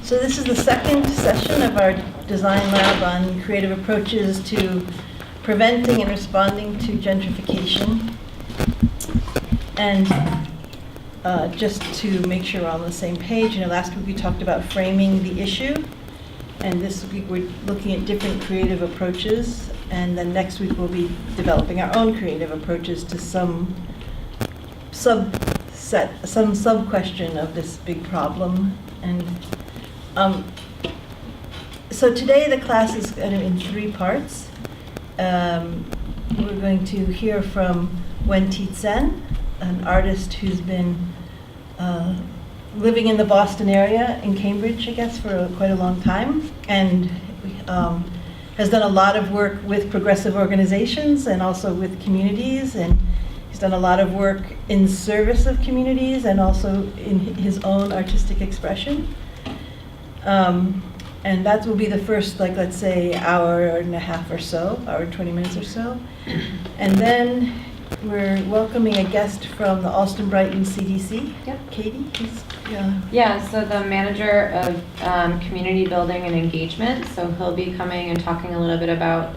So this is the second session of our design lab on creative approaches to preventing and responding to gentrification. And just to make sure we're all on the same page, last week we talked about framing the issue, and this week we're looking at different creative approaches, and then next week we'll be developing our own creative approaches to some sub-question of this big problem. And so today the class is kind of in three parts. We're going to hear from Wen-Ti Tsen, an artist who's been living in the Boston area, in Cambridge, I guess, for quite a long time, and has done a lot of work with progressive organizations and also with communities, and he's done a lot of work in service of communities and also in his own artistic expression. And that will be the first, like, let's say, hour and a half or so, hour and 20 minutes or so. And then we're welcoming a guest from the Alston Brighton CDC. Yeah. Katie? Yeah, so the manager of community building and engagement. So he'll be coming and talking a little bit about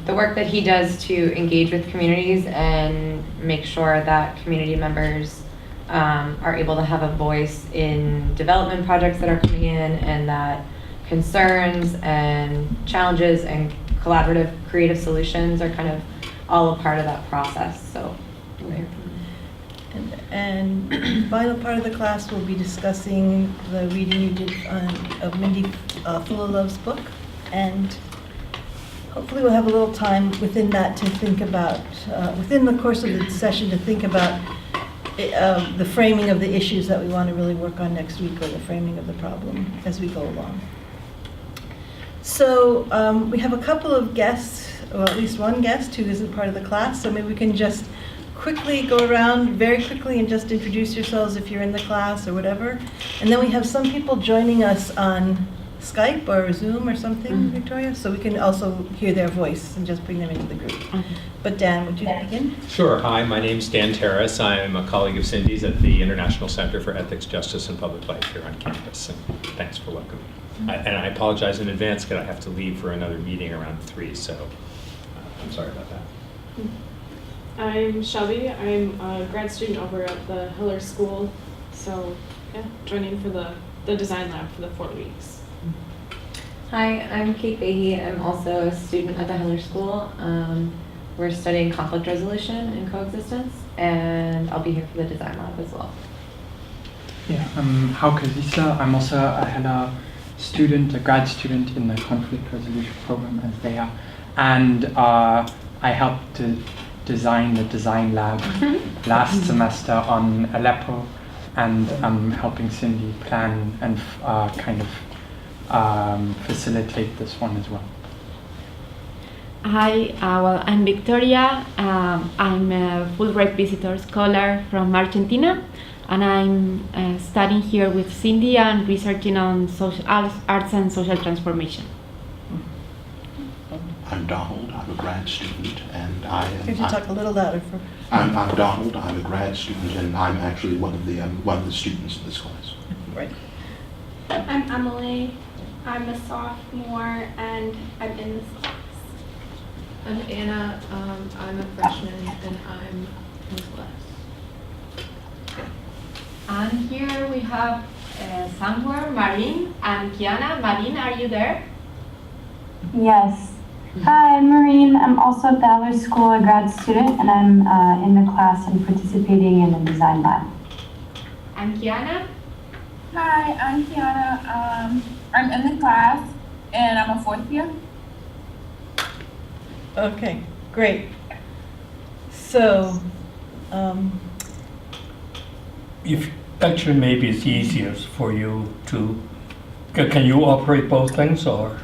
the work that he does to engage with communities and make sure that community members are able to have a voice in development projects that are coming in, and that concerns and challenges and collaborative creative solutions are kind of all a part of that process. So we'll hear from him. And final part of the class will be discussing the reading you did of Mindy Fullalov's book, and hopefully we'll have a little time within that to think about, within the course of the session, to think about the framing of the issues that we want to really work on next week, or the framing of the problem as we go along. So we have a couple of guests, or at least one guest who isn't part of the class, so maybe we can just quickly go around very quickly and just introduce yourselves if you're in the class or whatever. And then we have some people joining us on Skype or Zoom or something, Victoria, so we can also hear their voice and just bring them into the group. But Dan, would you begin? Sure. Hi, my name's Dan Terrace. I'm a colleague of Cindy's at the International Center for Ethics, Justice, and Public Life here on campus, and thanks for welcoming me. And I apologize in advance because I have to leave for another meeting around 3, so I'm sorry about that. I'm Shelby. I'm a grad student over at the Hiller School, so yeah, joining for the design lab for the 4 weeks. Hi, I'm Kate Fahey. I'm also a student at the Hiller School. We're studying conflict resolution and coexistence, and I'll be here for the design lab as well. Yeah, I'm Hauke Wiesler. I'm also a Hiller student, a grad student in the conflict resolution program as they are. And I helped to design the design lab last semester on Aleppo, and I'm helping Cindy plan and kind of facilitate this one as well. Hi, well, I'm Victoria. I'm a Fulbright visitor scholar from Argentina, and I'm studying here with Cindy and researching on social arts and social transformation. I'm Donald. I'm a grad student, and I am. Could you talk a little louder? I'm Donald. I'm a grad student, and I'm actually one of the students in this class. Right. I'm Emily. I'm a sophomore, and I'm in this class. I'm Anna. I'm a freshman, and I'm in this class. And here we have somewhere Marine and Kiana. Marine, are you there? Yes. Hi, I'm Maureen. I'm also at the Eller School, a grad student, and I'm in the class and participating in the design lab. And Kiana? Hi, I'm Kiana. I'm in the class, and I'm a 4th year. Okay, great. So, if actually maybe it's easier for you to, can you operate both things, or?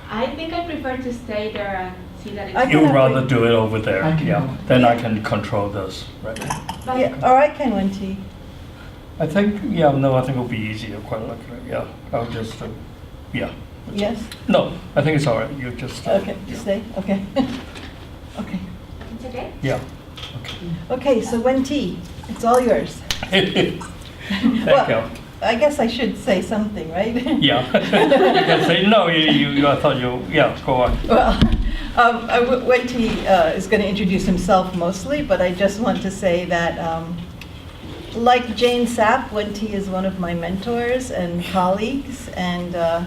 I think I prefer to stay there and see that it's... You'd rather do it over there, yeah. Then I can control this, right? yeah, or I can, Wen-Ti. I think, yeah, no, I think it'll be easier, quite likely, yeah. I'll just, yeah. Yes? No, I think it's all right, you just... Okay, yeah. stay, okay. Okay. It's okay? Yeah, okay. Okay, so Wen-Ti, it's all yours. Thank Well, you. I guess I should say something, right? Yeah. You can say, no, I thought yeah, go on. Well, Wenty is going to introduce himself mostly, but I just want to say that, like Jane Sapp, Wenty is one of my mentors and colleagues, and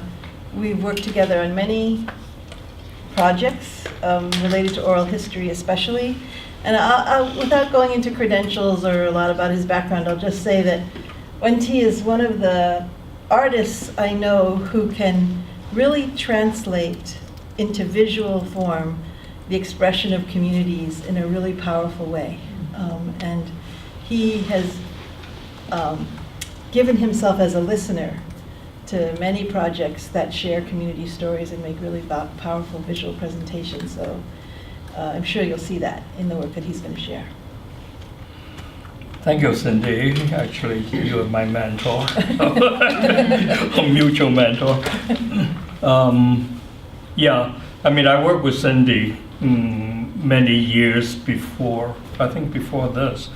we've worked together on many projects related to oral history especially. And without going into credentials or a lot about his background, I'll just say that Wenty is one of the artists I know who can really translate into visual form the expression of communities in a really powerful way. And he has given himself as a listener to many projects that share community stories and make really powerful visual presentations. So I'm sure you'll see that in the work that he's going to share. Thank you, Cindy. Actually, you are my mentor, a mutual mentor. Yeah, I mean, I worked with Cindy many years before, I think before this.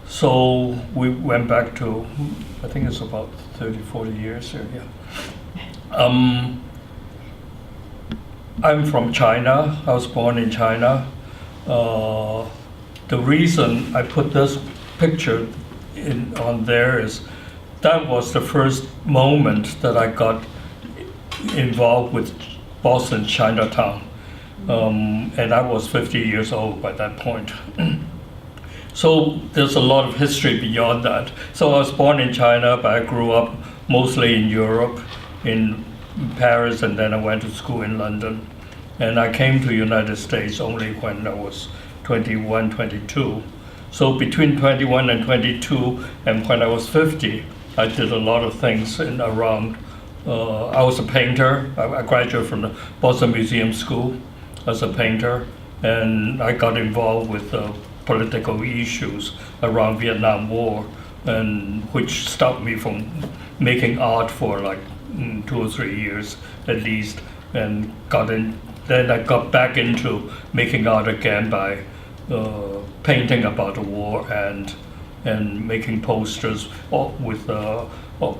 So we went back to, I think it's about 30, 40 years here, yeah. I'm from China. I was born in China. The reason I put this picture on there is that was the first moment that I got involved with Boston Chinatown. And I was 50 years old by that point. So there's a lot of history beyond that. So I was born in China, but I grew up mostly in Europe, in Paris, and then I went to school in London. And I came to the United States only when I was 21, 22. So between 21 and 22, and when I was 50, I did a lot of things around. I was a painter. I graduated from the Boston Museum School as a painter, and I got involved with political issues around Vietnam War, and which stopped me from making art for like 2 or 3 years at least, and then I got back into making art again by painting about the war and making posters with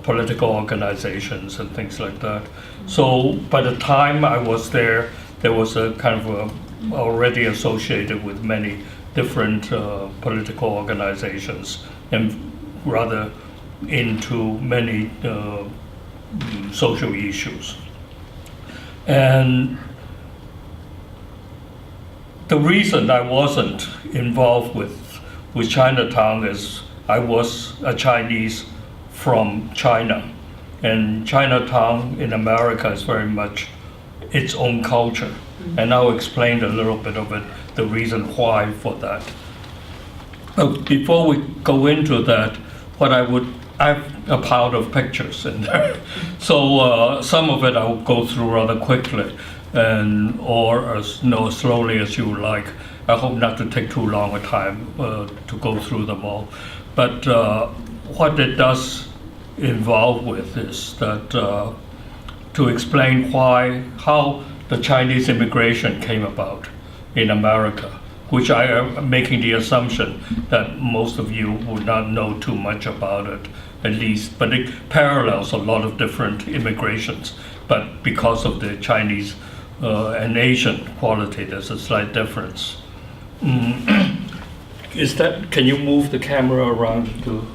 political organizations and things like that. So by the time I was there was a kind of already associated with many different political organizations and rather into many social issues. And the reason I wasn't involved with Chinatown is I was a Chinese from China, and Chinatown in America is very much its own culture. And I'll explain a little bit of it, the reason why for that. Before we go into that, I have a pile of pictures in there. So some of it I'll go through rather quickly, or as slowly as you like. I hope not to take too long a time to go through them all. But what it does involve with is that to explain how the Chinese immigration came about in America, which I am making the assumption that most of you would not know too much about it, at least, but it parallels a lot of different immigrations. But because of the Chinese and Asian quality, there's a slight difference. Can you move the camera around to?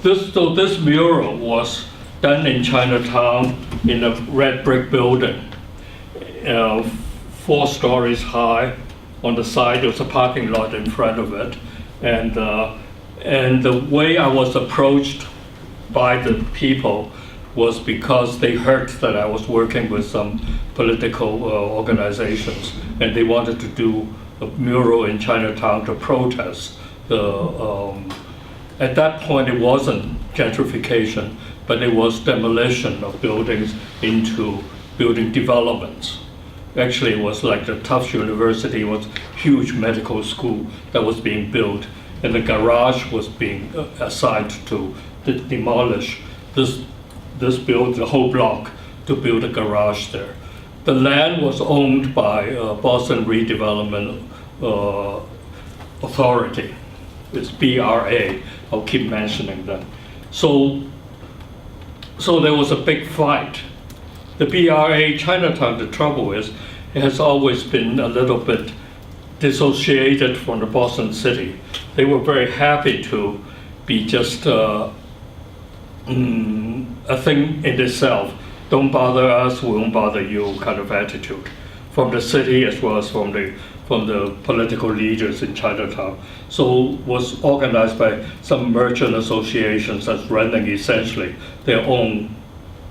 This mural was done in Chinatown in a red brick building, 4 stories high. On the side, there was a parking lot in front of it, and the way I was approached by the people was because they heard that I was working with some political organizations, and they wanted to do a mural in Chinatown to protest at that point it wasn't gentrification, but it was demolition of buildings into building developments. Actually, it was like the Tufts University was a huge medical school that was being built, and the garage was being assigned to demolish this build, the whole block, to build a garage there. The land was owned by Boston Redevelopment Authority, It's BRA. I'll keep mentioning that. So there was a big fight. The BRA Chinatown, the trouble is, it has always been a little bit dissociated from the Boston City. They were very happy to be just a thing in itself. Don't bother us, we won't bother you kind of attitude from the city as well as from the political leaders in Chinatown. So was organized by some merchant associations that's running essentially their own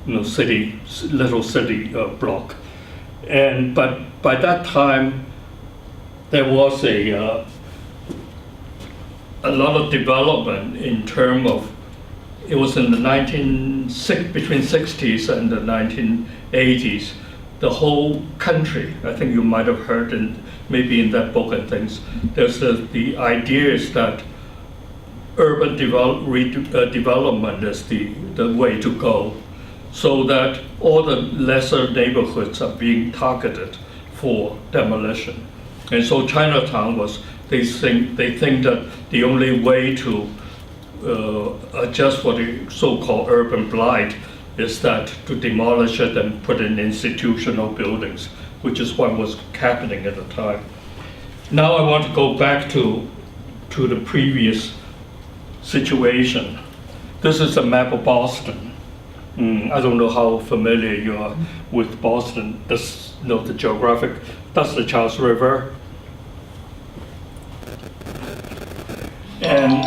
little city block. But by that time, there was a lot of development in terms of, it was in the between 60s and the 1980s, the whole country, I think you might have heard maybe in that book and things, there's the idea is that urban development is the way to go, so that all the lesser neighborhoods are being targeted for demolition. And so Chinatown they think that the only way to adjust for the so-called urban blight is that to demolish it and put in institutional buildings, which is what was happening at the time. Now I want to go back to the previous situation. This is a map of Boston. I don't know how familiar you are with Boston. The geographic, that's the Charles River. And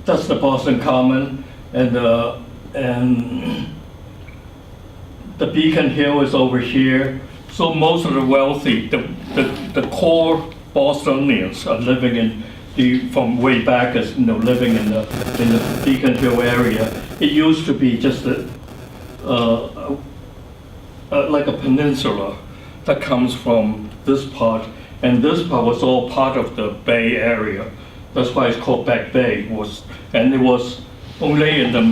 that's the Boston Common, and the Beacon Hill is over here. So most of the wealthy, the core Bostonians are living from way back as living in the Beacon Hill area. It used to be just like a peninsula that comes from this part, and this part was all part of the Bay Area. That's why it's called Back Bay. And it was only in the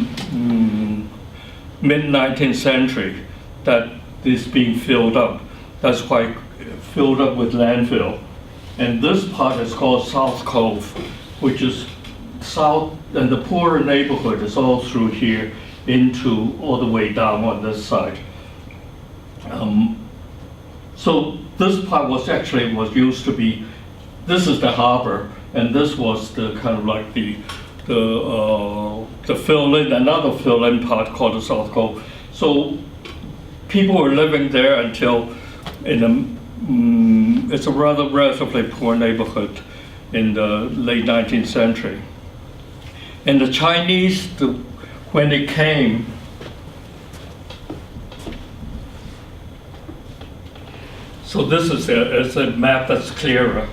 mid-19th century that this being filled up. That's why filled up with landfill. And this part is called South Cove, which is south, and the poorer neighborhood is all through here into all the way down on this side. So this part was used to be, this is the harbor, and this was the kind of like the fill-in, another fill-in part called the South Cove. So people were living there until it's a relatively poor neighborhood in the late 19th century. And the Chinese, when they came, so this is a map that's clearer.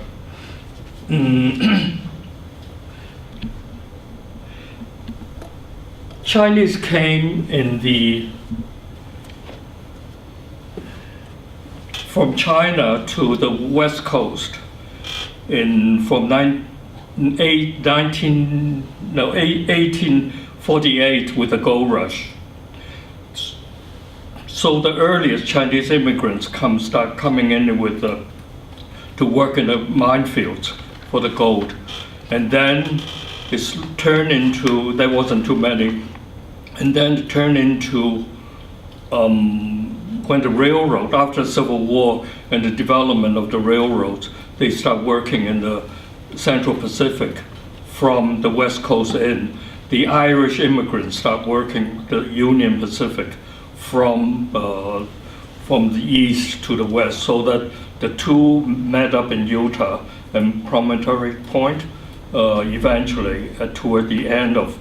Chinese came from China to the West Coast from 1848 with the gold rush. So the earliest Chinese immigrants start coming in to work in the minefields for the gold, and then it's turned into, there wasn't too many, and then it turned into when the railroad, after the Civil War and the development of the railroads, they start working in the Central Pacific from the West Coast in. The Irish immigrants start working the Union Pacific from the east to the west, so that the two met up in Utah and Promontory Point eventually toward the end of,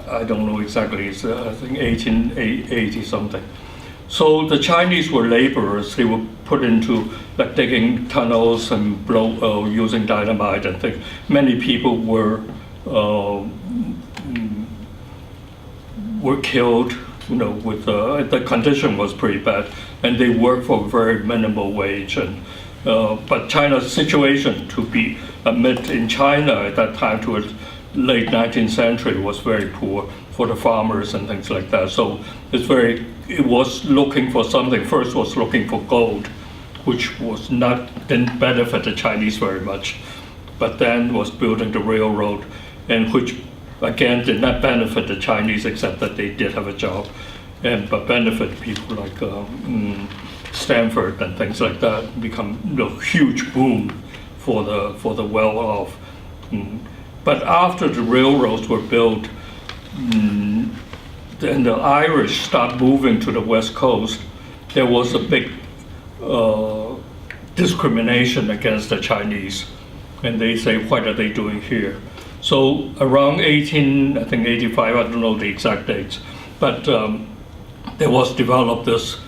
I don't know exactly, it's I think 1880 something. So the Chinese were laborers. They were put into like digging tunnels and using dynamite and things. Many people were killed. With the condition was pretty bad, and they worked for a very minimal wage. But China's situation to be admitted in China at that time to the late 19th century was very poor for the farmers and things like that. So it was looking for something. First was looking for gold, which didn't benefit the Chinese very much. but then was building the railroad, and which again did not benefit the Chinese except that they did have a job, but benefit people like Stanford and things like that, become huge boom for the well-off. But after the railroads were built, then the Irish start moving to the West Coast. There was a big discrimination against the Chinese, and they say, what are they doing here? So around 1885, I don't know the exact dates, but there was developed this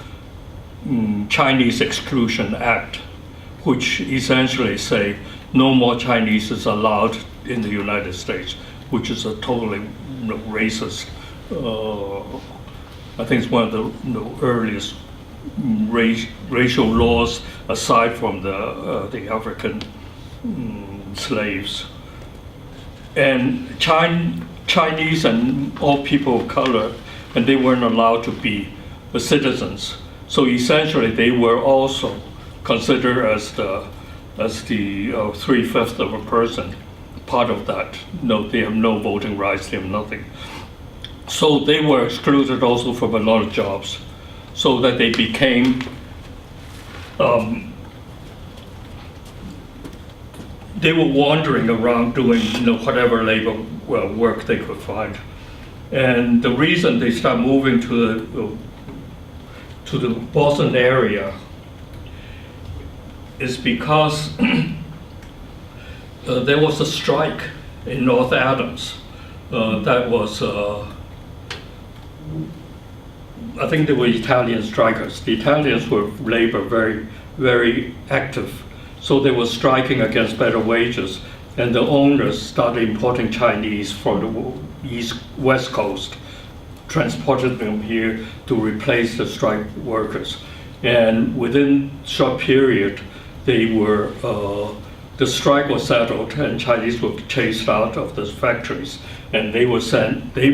Chinese Exclusion Act, which essentially say no more Chinese is allowed in the United States, which is a totally racist. I think it's one of the earliest racial laws aside from the African slaves. And Chinese and all people of color, and they weren't allowed to be citizens. So essentially, they were also considered as the 3/5 of a person, part of that. No, they have no voting rights. They have nothing. So they were excluded also from a lot of jobs, so that they became they were wandering around doing whatever labor work they could find. And the reason they start moving to the Boston area is because there was a strike in North Adams. That was, I think they were Italian strikers. The Italians were labor very, very active. So they were striking against better wages, and the owners started importing Chinese from the West Coast, transported them here to replace the strike workers. And within a short period, the strike was settled, and Chinese were chased out of the factories, and they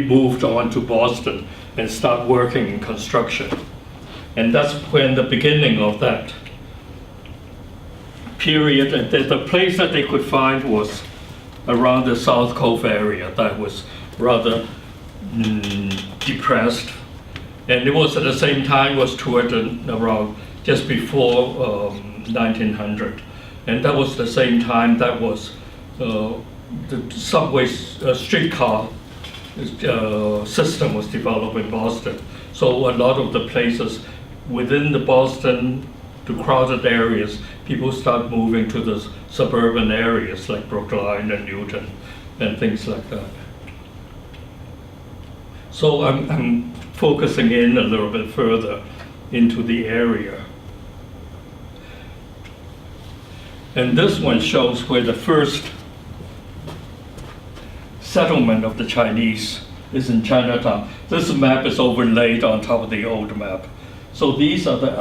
moved on to Boston and start working in construction. And that's when the beginning of that period, and the place that they could find was around the South Cove area that was rather depressed. And it was at the same time was toward around just before 1900. And that was the same time that was the subway streetcar system was developed in Boston. So a lot of the places within the Boston, the crowded areas, people start moving to the suburban areas like Brookline and Newton and things like that. So I'm focusing in a little bit further into the area. And this one shows where the first settlement of the Chinese is in Chinatown. This map is overlaid on top of the old map. So these are the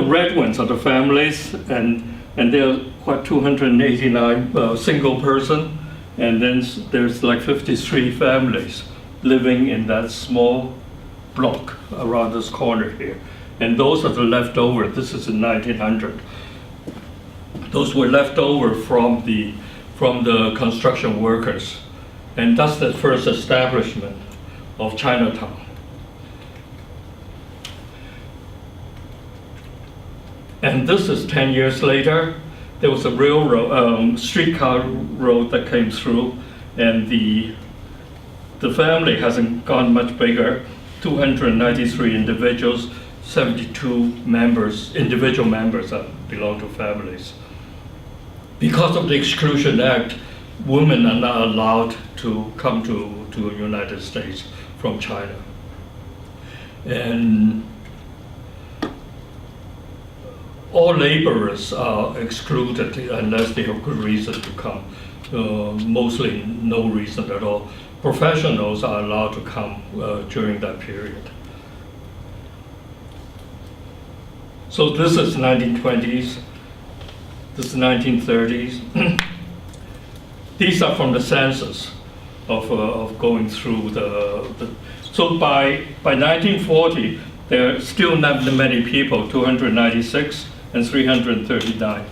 red ones are the families, and there are 289 single person, and then there's like 53 families living in that small block around this corner here. And those are the leftover. This is in 1900. Those were left over from the construction workers, and that's the first establishment of Chinatown. And this is 10 years later. There was a railroad, streetcar road that came through, and the family hasn't gone much bigger. 293 individuals, 72 individual members that belong to families. Because of the Exclusion Act, women are not allowed to come to the United States from China. And all laborers are excluded unless they have good reason to come. Mostly no reason at all. Professionals are allowed to come during that period. So this is 1920s, this is 1930s. These are from the census of going through so by 1940, there are still not many people, 296, and 339.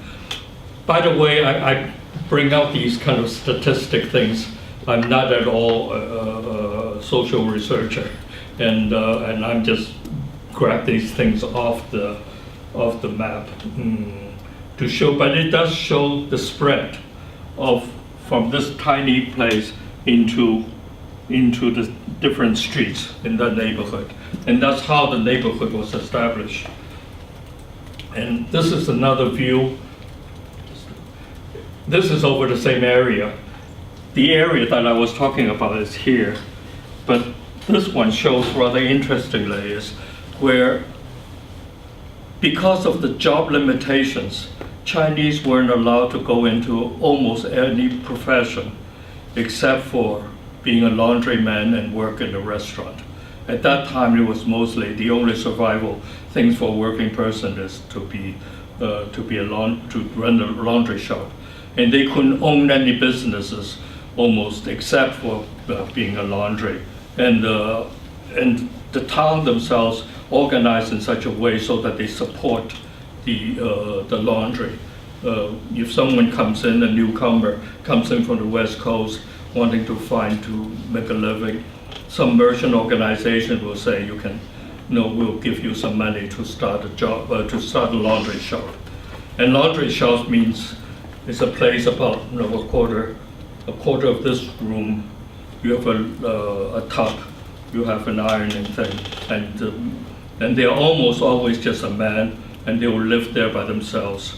By the way, I bring out these kind of statistic things. I'm not at all a social researcher, and I'm just grab these things off the map to show. But it does show the spread from this tiny place into the different streets in that neighborhood, and that's how the neighborhood was established. And this is another view. This is over the same area. The area that I was talking about is here, but this one shows rather interestingly is where, because of the job limitations, Chinese weren't allowed to go into almost any profession except for being a laundryman and work in a restaurant. At that time, it was mostly the only survival things for a working person is to run a laundry shop, and they couldn't own any businesses almost except for being a laundry. And the town themselves organized in such a way so that they support the laundry. If someone comes in, a newcomer comes in from the West Coast wanting to make a living, some merchant organization will say, we'll give you some money to start a job, to start a laundry shop. And laundry shop means it's a place about a quarter of this room. You have a tub, you have an ironing thing, and they're almost always just a man, and they will live there by themselves.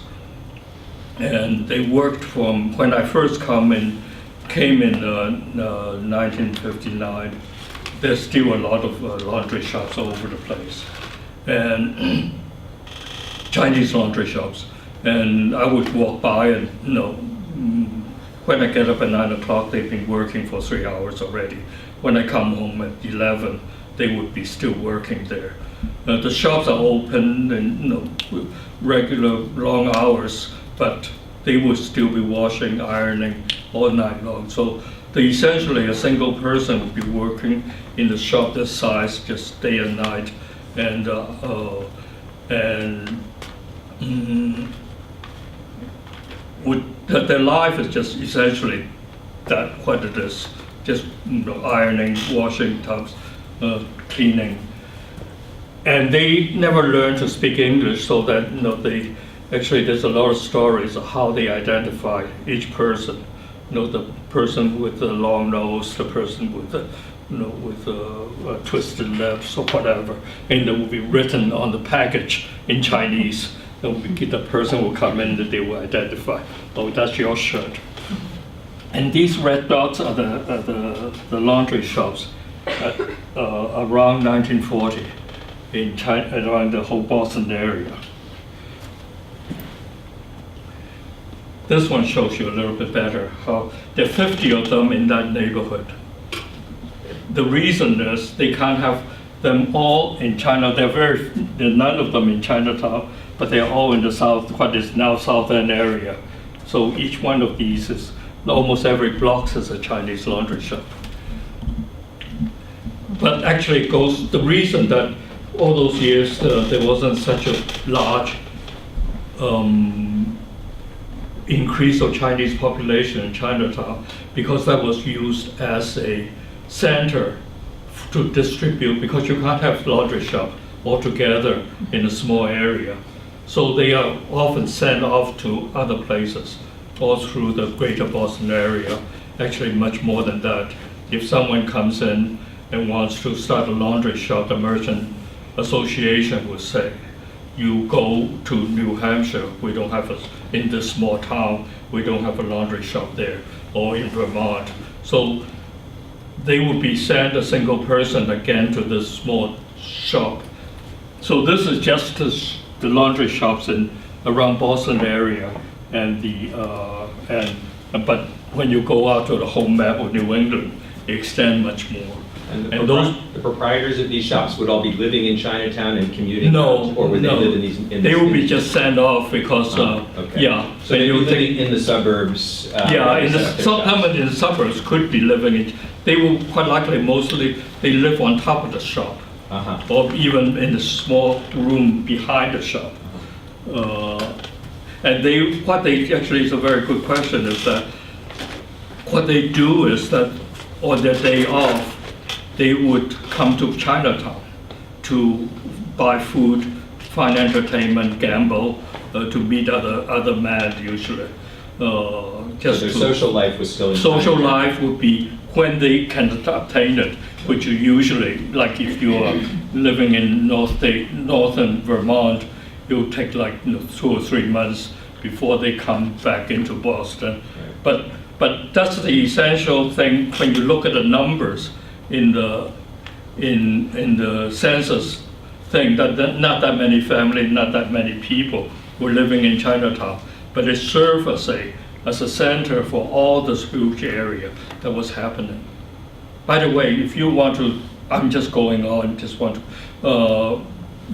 And they worked from when I first came in 1959. There's still a lot of laundry shops all over the place, and Chinese laundry shops. And I would walk by, and when I get up at 9 o'clock, they've been working for 3 hours already. When I come home at 11, they would be still working there. The shops are open and regular long hours, but they would still be washing, ironing all night long. So essentially a single person would be working in the shop this size just day and night, and their life is just essentially that what it is, just ironing, washing tubs, cleaning. And they never learned to speak English, so that actually there's a lot of stories of how they identify each person. The person with the long nose, the person with the twisted lips or whatever, and it will be written on the package in Chinese. The person will come in and they will identify, oh, that's your shirt. And these red dots are the laundry shops around 1940 in China, around the whole Boston area. This one shows you a little bit better how there are 50 of them in that neighborhood. The reason is they can't have them all in China. There are none of them in Chinatown, but they are all in the south, what is now South End area. So each one of these is, almost every block is a Chinese laundry shop. But actually the reason that all those years there wasn't such a large increase of Chinese population in Chinatown, because that was used as a center to distribute, because you can't have laundry shop all together in a small area. So they are often sent off to other places, all through the greater Boston area, actually much more than that. If someone comes in and wants to start a laundry shop, the merchant association would say, you go to New Hampshire, we don't have in this small town, we don't have a laundry shop there, or in Vermont. So they would be sent a single person again to this small shop. So this is just the laundry shops in around Boston area, but when you go out to the home map of New England, they extend much more. And the proprietors of these shops would all be living in Chinatown and commuting? No, or would they live in these? They would be just sent off because, okay. yeah. So they would be living in the suburbs? Some in the suburbs could be living in, they will quite likely mostly, they live on top of the shop. Or even in the small room behind the shop. And what they actually is a very good question, is that what they do is that on their day off, they would come to Chinatown to buy food, find entertainment, gamble, to meet other men usually. So their social life was still in Social China. life would be when they can obtain it, which you usually, like if you are living in northern Vermont, it'll take like 2 or 3 months before they come back into Boston. But that's the essential thing when you look at the numbers in the census thing, that not that many families, not that many people were living in Chinatown, but it served as a center for all this huge area that was happening. By the way, if you want to, I'm just going on, just want to,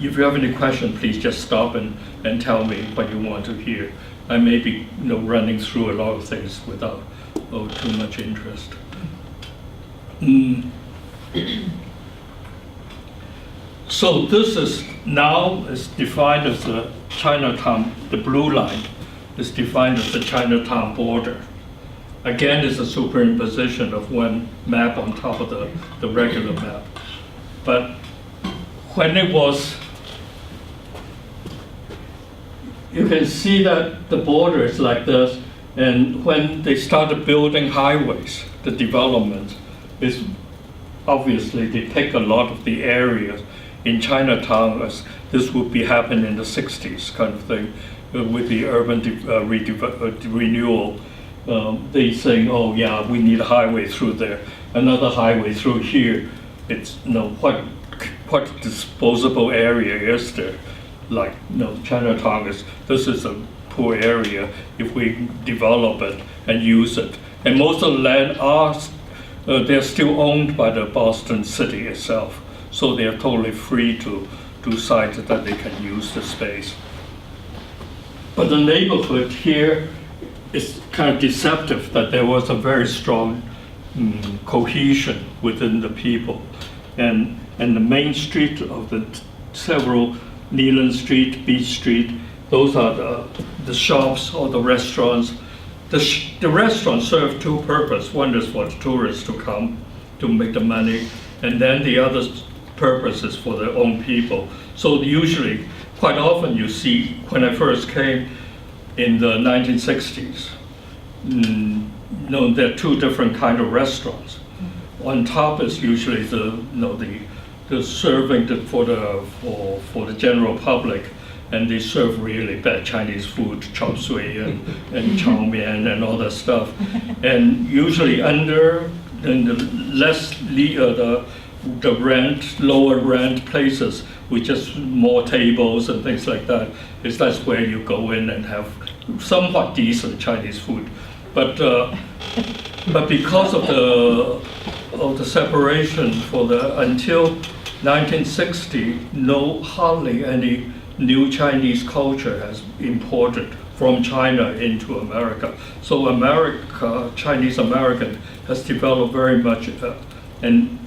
if you have any question, please just stop and tell me what you want to hear. I may be running through a lot of things without too much interest. So this is now is defined as the Chinatown, the blue line is defined as the Chinatown border. Again, it's a superimposition of one map on top of the regular map. But when it was, you can see that the border is like this, and when they started building highways, the development is obviously they take a lot of the areas in Chinatown, as this would be happening in the 60s kind of thing, with the urban renewal. They saying, oh yeah, we need a highway through there, another highway through here. It's what disposable area is there? Like Chinatown this is a poor area if we develop it and use it. And most of the land they're still owned by the Boston city itself. So they are totally free to decide that they can use the space. But the neighborhood here is kind of deceptive, that there was a very strong cohesion within the people. And the main street of the several, Leland Street, Beach Street, those are the shops or the restaurants. The restaurants serve two purposes. One is for the tourists to come to make the money, and then the other purpose is for their own people. So usually, quite often you see, when I first came in the 1960s, there are two different kind of restaurants. On top is usually the serving for the general public, and they serve really bad Chinese food, chop suey and chow mein and all that stuff. And usually under the lower rent places with just more tables and things like that, that's where you go in and have somewhat decent Chinese food. But because of the separation until 1960, hardly any new Chinese culture has imported from China into America. So Chinese American has developed very much a kind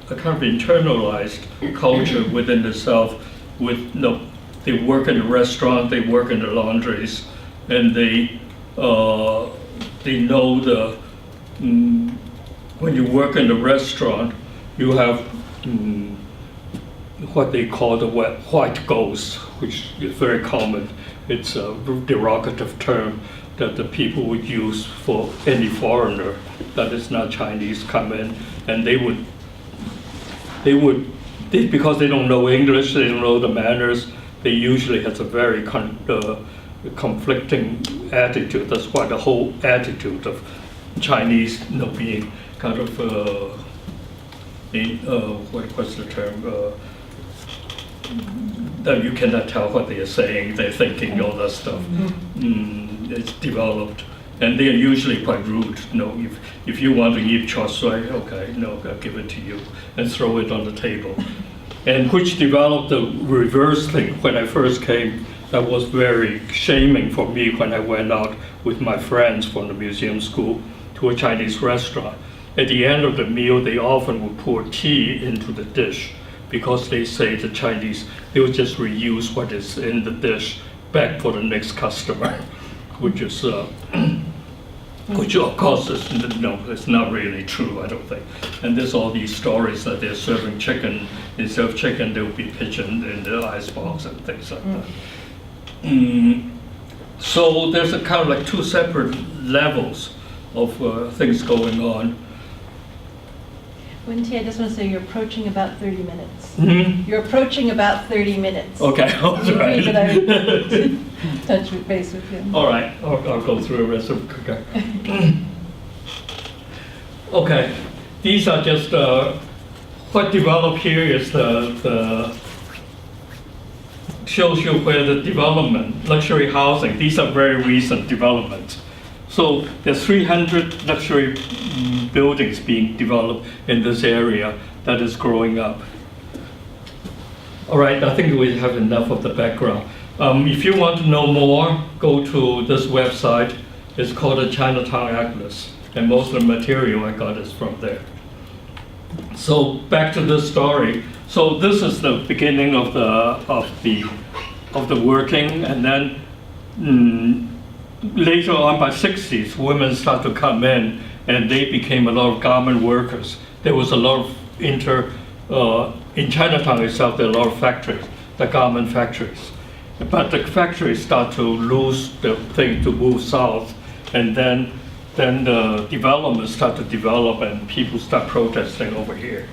of internalized culture within itself. They work in the restaurant, they work in the laundries, and they know when you work in the restaurant, you have what they call the white ghost, which is very common. It's a derogative term that the people would use for any foreigner that is not Chinese come in, and they would because they don't know English, they don't know the manners, they usually have a very conflicting attitude. That's why the whole attitude of Chinese being kind of what's the term? That you cannot tell what they are saying, they're thinking, all that stuff. It's developed, and they are usually quite rude. If you want to eat chop suey, okay, I'll give it to you, and throw it on the table. And which developed the reverse thing. When I first came, that was very shaming for me when I went out with my friends from the museum school to a Chinese restaurant. At the end of the meal, they often would pour tea into the dish, because they say the Chinese, they would just reuse what is in the dish back for the next customer, which is, which of course is, no, it's not really true, I don't think. And there's all these stories that they're serving chicken, instead of chicken, there will be pigeon in the icebox and things like that. So there's a kind of like two separate levels of things going on. Wendy, I just want to say you're approaching about 30 minutes. Mhm. You're approaching about 30 minutes. Okay, all You agree that I right. would touch base with you. All right, I'll go through the rest of it. Okay, these are just what developed here is the shows you where the development, luxury housing, these are very recent developments. So there's 300 luxury buildings being developed in this area that is growing up. All right, I think we have enough of the background. If you want to know more, go to this website. It's called the Chinatown Atlas, and most of the material I got is from there. So back to this story. So this is the beginning of the working, and then later on by 60s, women start to come in, and they became a lot of garment workers. There was a lot of in Chinatown itself, there are a lot of factories, the garment factories. But the factories start to lose the thing to move south, and then the development start to develop, and people start protesting over here.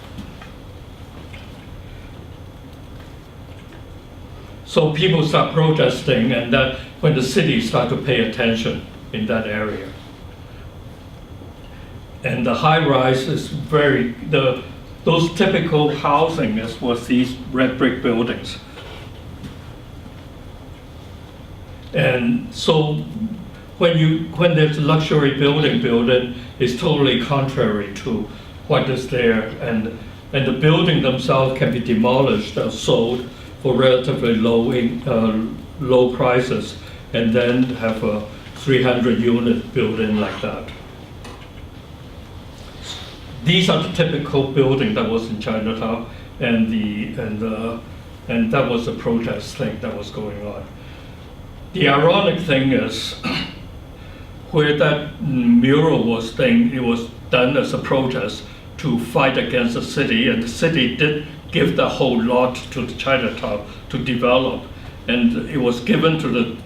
So people start protesting, and that when the city start to pay attention in that area. And the high rise is those typical housing was these red brick buildings. And so when there's luxury building, it's totally contrary to what is there, and the building themselves can be demolished or sold for relatively low prices, and then have a 300 unit building like that. These are the typical building that was in Chinatown, and that was a protest thing that was going on. The ironic thing is, where that mural was it was done as a protest to fight against the city, and the city did give the whole lot to the Chinatown to develop, and it was given to the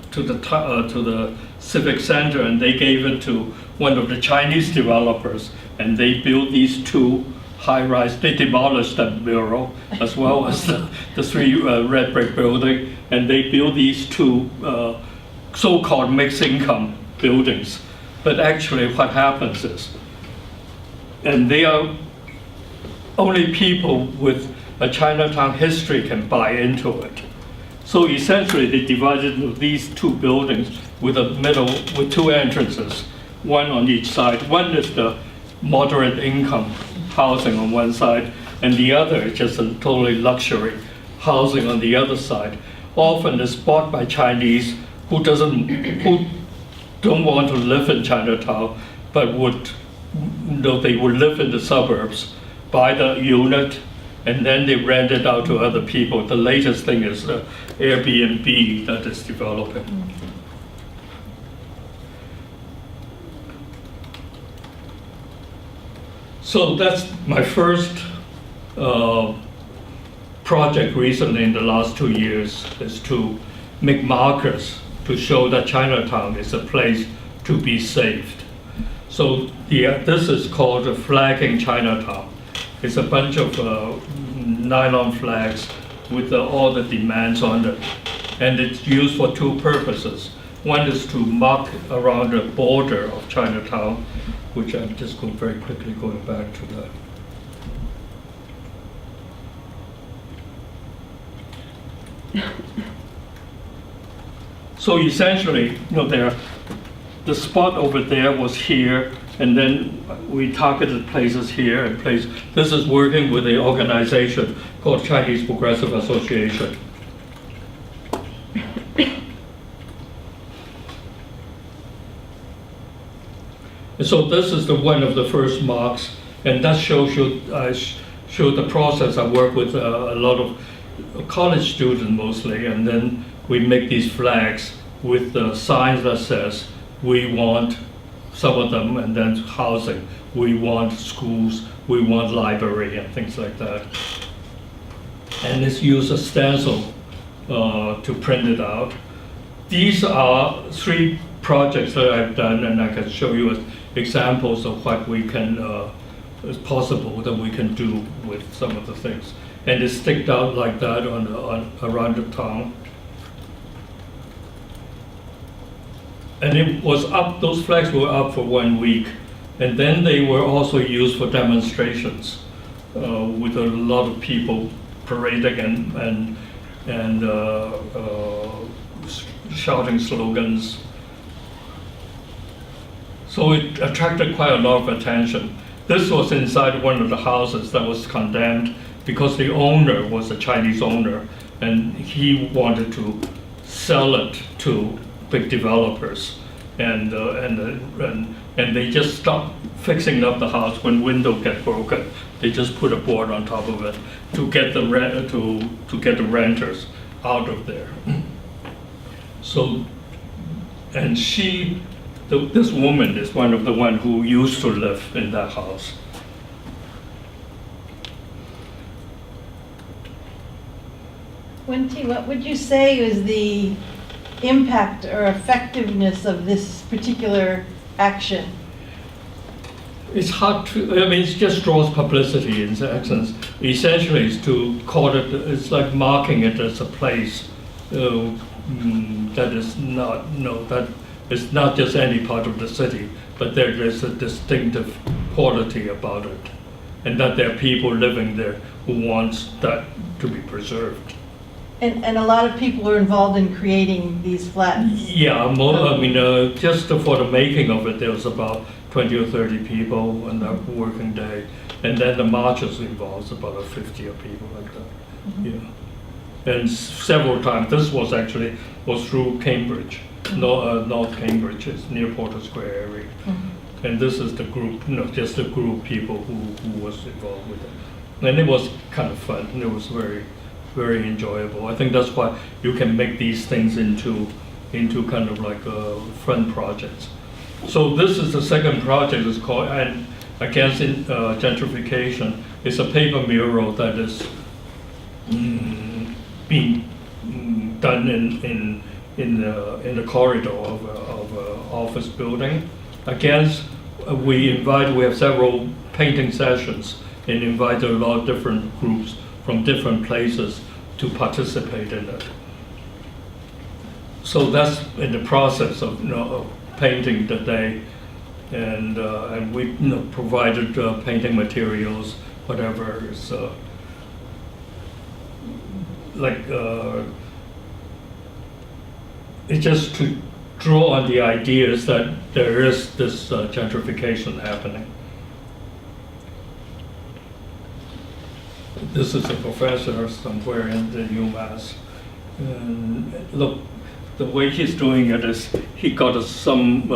Civic Center, and they gave it to one of the Chinese developers, and they built these two high-rise. They demolished that mural as well as the three red brick building, and they built these two so-called mixed-income buildings. But actually, what happens is, and they are only people with a Chinatown history can buy into it. So essentially, they divided into these two buildings with two entrances, one on each side. One is the moderate income housing on one side, and the other is just a totally luxury housing on the other side. Often it's bought by Chinese who don't want to live in Chinatown, but they would live in the suburbs, buy the unit, and then they rent it out to other people. The latest thing is Airbnb that is developing. So that's my first project recently in the last 2 years, is to make markers to show that Chinatown is a place to be saved. So this is called Flagging Chinatown. It's a bunch of nylon flags with all the demands on it. And it's used for two purposes. One is to mark around the border of Chinatown, which I'm just very quickly going back to that. So essentially, the spot over there was here, and then we targeted places here and places. This is working with an organization called Chinese Progressive Association. And so this is one of the first marks, and that shows you show the process. I work with a lot of college students mostly, and then we make these flags with the signs that says, we want some of them, and then housing, we want schools, we want library, and things like that. And it's used a stencil to print it out. These are 3 projects that I've done, and I can show you examples of what we can, is possible that we can do with some of the things. And it's sticked out like that around the town. And it was up, those flags were up for 1 week. And then they were also used for demonstrations with a lot of people parading and shouting slogans. So it attracted quite a lot of attention. This was inside one of the houses that was condemned because the owner was a Chinese owner, and he wanted to sell it to big developers, and they just stopped fixing up the house when window get broken. They just put a board on top of it to get the get the renters out of there. So, and this woman is one of the one who used to live in that house. Wenty, what would you say is the impact or effectiveness of this particular action? It's hard to, I mean, it just draws publicity in essence. Essentially, it's to call it, it's like marking it as a place that is not, that is not just any part of the city, but there is a distinctive quality about it. And that there are people living there who wants that to be preserved. And a lot of people were involved in creating these flags. Yeah, I mean, just for the making of it, there was about 20 or 30 people on that working day. And then the marches involves about 50 of people like that. Mm-hmm. Yeah. And several times, this was through Cambridge, North Cambridge, it's near Porter Square area. Mm-hmm. And this is the group, just a group of people who was involved with it. And it was kind of fun, and it was very, very enjoyable. I think that's why you can make these things into kind of like fun projects. So this is the second project. It's called and Against Gentrification. It's a paper mural that is being done in the corridor of an office building. Against, we have several painting sessions and invited a lot of different groups from different places to participate in it. So that's in the process of painting the day, and we provided painting materials, whatever is it's just to draw on the ideas that there is this gentrification happening. This is a professor somewhere in the UMass. And look, the way he's doing it is he got some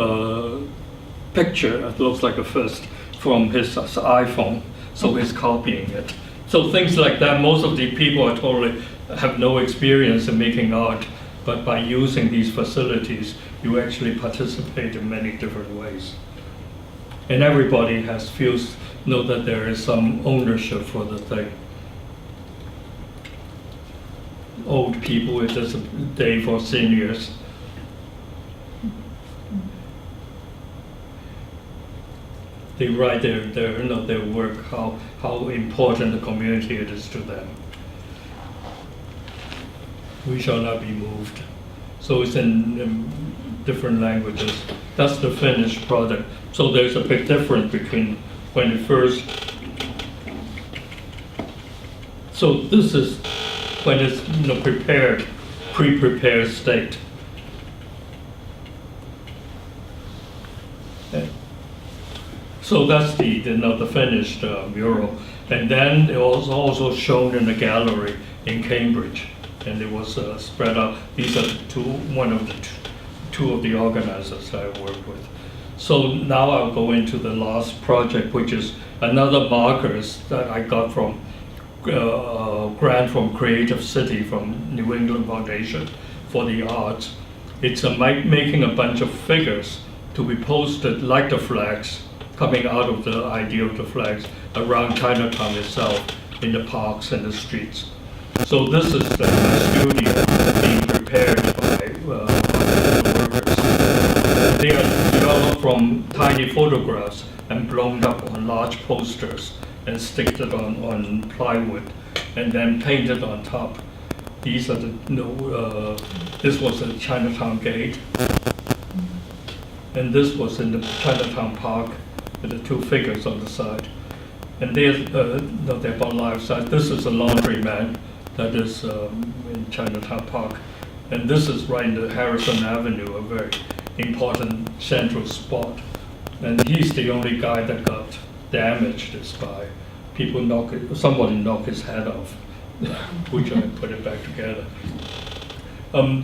picture that looks like a fist from his iPhone, so he's copying it. So things like that, most of the people are totally have no experience in making art, but by using these facilities, you actually participate in many different ways. And everybody feels that there is some ownership for the thing. Old people, it's just a day for seniors. They write their work, how important the community it is to them. We shall not be moved. So it's in different languages. That's the finished product. So there's a big difference between when it first. So this is when it's prepared, pre-prepared state. So that's the finished mural. And then it was also shown in the gallery in Cambridge, and it was spread out. These are two of the organizers I worked with. So now I'll go into the last project, which is another markers that I got from grant from Creative City from New England Foundation for the arts. It's making a bunch of figures to be posted like the flags, coming out of the idea of the flags around Chinatown itself, in the parks and the streets. So this is the studio being prepared by the workers. They are developed from tiny photographs and blown up on large posters and sticked it on plywood and then painted on top. These are the, this was the Chinatown Gate, and this was in the Chinatown Park with the two figures on the side. And they're about life size. This is a laundryman that is in Chinatown Park. And this is right in the Harrison Avenue, a very important central spot. And he's the only guy that got damaged by people somebody knocked his head off, which I put it back together.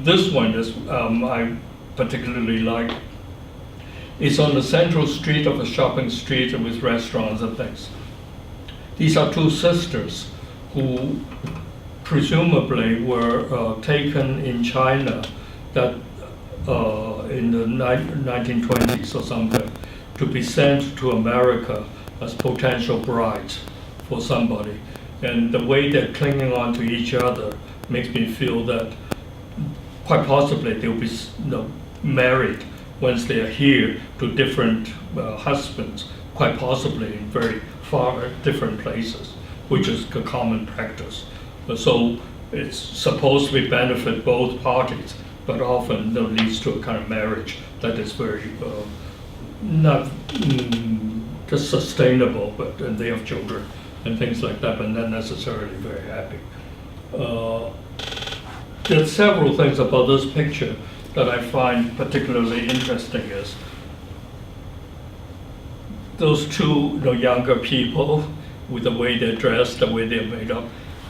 This one is, I particularly like. It's on the central street of a shopping street with restaurants and things. These are two sisters who presumably were taken in China that in the 1920s or something to be sent to America as potential brides for somebody. And the way they're clinging on to each other makes me feel that quite possibly they'll be married once they are here to different husbands, quite possibly in very far different places, which is a common practice. So it's supposed to benefit both parties, but often leads to a kind of marriage that is very not just sustainable, but and they have children and things like that, but not necessarily very happy. There's several things about this picture that I find particularly interesting is those two younger people with the way they're dressed, the way they're made up,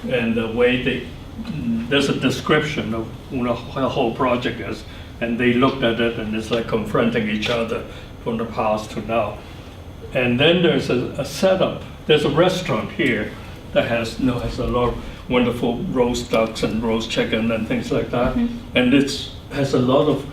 and the way there's a description of what the whole project is, and they looked at it and it's like confronting each other from the past to now. And then there's a setup. There's a restaurant here that has has a lot of wonderful roast ducks and roast chicken and things like that. Mm-hmm. And it has a lot of,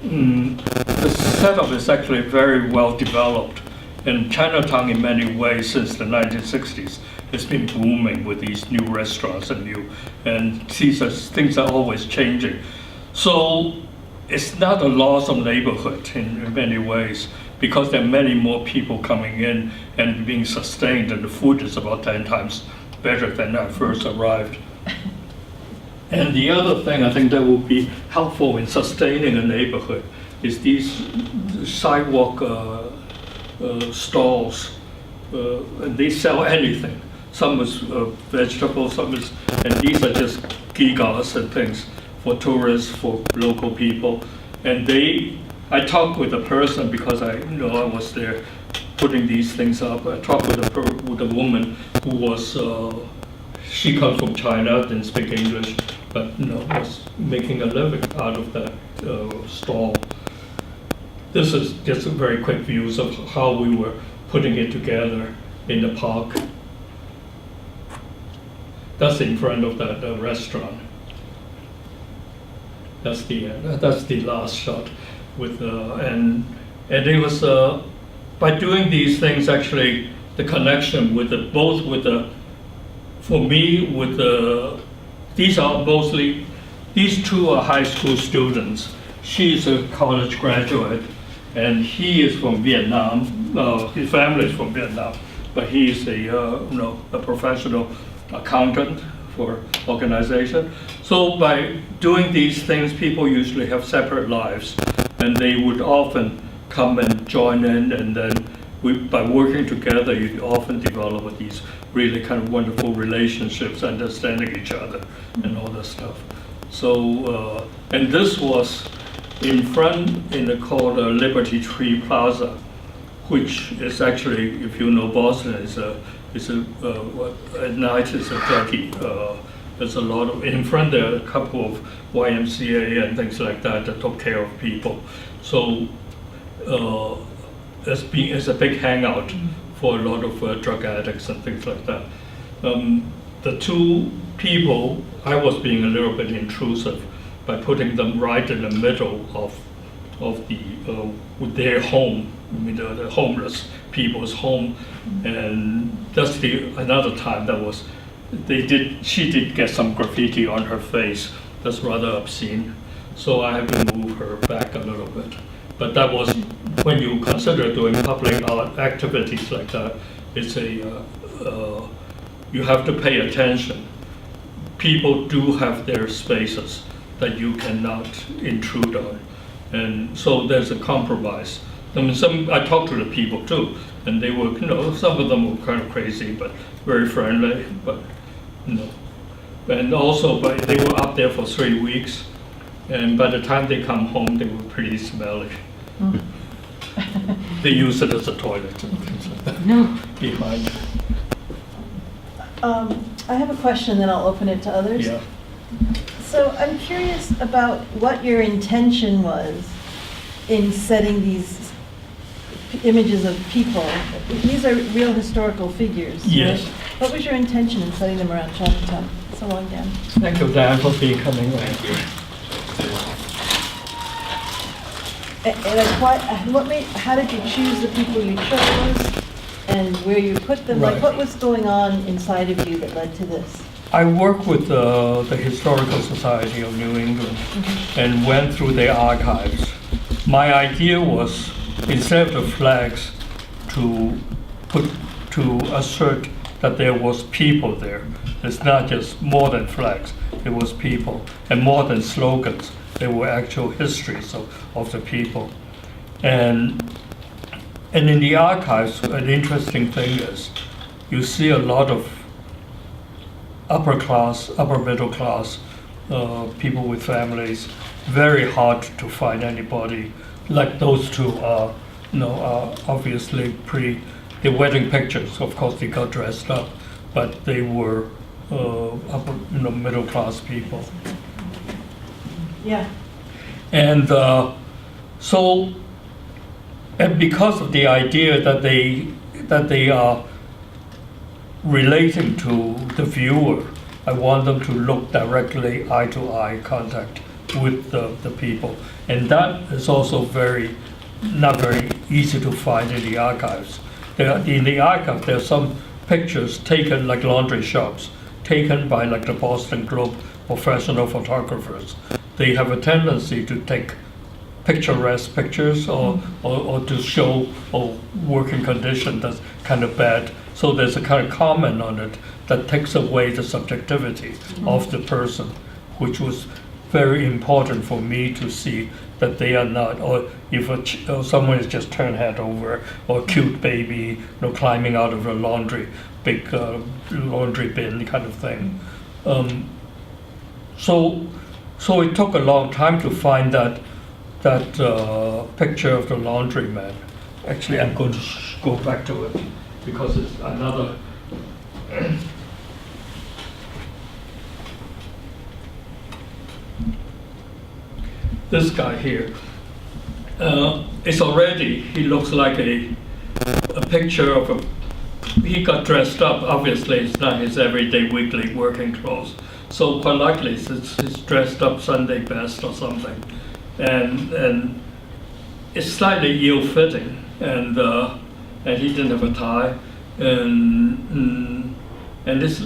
the setup is actually very well developed. And Chinatown in many ways since the 1960s has been booming with these new restaurants and things are always changing. So it's not a loss of neighborhood in many ways, because there are many more people coming in and being sustained, and the food is about 10 times better than when I first arrived. And the other thing I think that will be helpful in sustaining a neighborhood is these sidewalk stalls. And they sell anything. Some is vegetables, some is, and these are just gigas and things for tourists, for local people. And I talked with a person because I was there putting these things up. I talked with a woman who was, she comes from China, didn't speak English, but was making a living out of that stall. This is just a very quick views of how we were putting it together in the park. That's in front of that restaurant. That's the last shot with and it was by doing these things actually the connection with for me with these are mostly, these two are high school students. She's a college graduate and he is from Vietnam. His family is from Vietnam, but he is a professional accountant for organization. So by doing these things, people usually have separate lives, and they would often come and join in, and then by working together, you often develop these really kind of wonderful relationships, understanding each other, and all that stuff. So, and this was in front in the called Liberty Tree Plaza, which is actually, if you know Boston, at night it's a dirty. There's a lot of, in front there are a couple of YMCA and things like that that took care of people. So it's a big hangout for a lot of drug addicts and things like that. The two people, I was being a little bit intrusive, by putting them right in the middle of their home, I mean the homeless people's home, and that's another time that was she did get some graffiti on her face that's rather obscene, so I had to move her back a little bit. But that was when you consider doing public art activities like that, it's you have to pay attention. People do have their spaces that you cannot intrude on. And so there's a compromise. I mean, I talked to the people too, and they were, some of them were kind of crazy, but very friendly, but And also, they were up there for 3 weeks, and by the time they come home, they were pretty smelly. They use it as a toilet and things like that. No. Behind. I have a question, then I'll open it to others. Yeah. So I'm curious about what your intention was in setting these images of people. These are real historical figures. Yes. Right? What was your intention in setting them around Chinatown? So long, Dan. Thank you, Dan, for coming. Thank you. And how did you choose the people you chose, and where you put them? Right. Like, what was going on inside of you that led to this? I worked with the Historical Society of New England and went through their archives. My idea was, instead of the flags, to assert that there was people there. It's not just more than flags, there was people, and more than slogans. There were actual histories of the people. And in the archives, an interesting thing is, you see a lot of upper middle class people with families. Very hard to find anybody like those two are. Obviously the wedding pictures. Of course, they got dressed up, but they were upper middle class people. Yeah. And and because of the idea that they are relating to the viewer, I want them to look directly eye-to-eye contact with the people. And that is also not very easy to find in the archives. In the archive, there are some pictures taken like laundry shops, taken by like the Boston Globe professional photographers. They have a tendency to take picturesque pictures or to show a working condition that's kind of bad. So there's a kind of comment on it that takes away the subjectivity of the person, which was very important for me to see that they are not, or if someone is just turned head over, or a cute baby, climbing out of a big laundry bin kind of thing. So it took a long time to find that picture of the laundryman. Actually, I'm going to go back to it because it's another. This guy here, he looks like a picture of he got dressed up. Obviously, it's not his everyday weekly working clothes. So quite likely it's dressed up Sunday best or something. And it's slightly ill-fitting, and he didn't have a tie, and this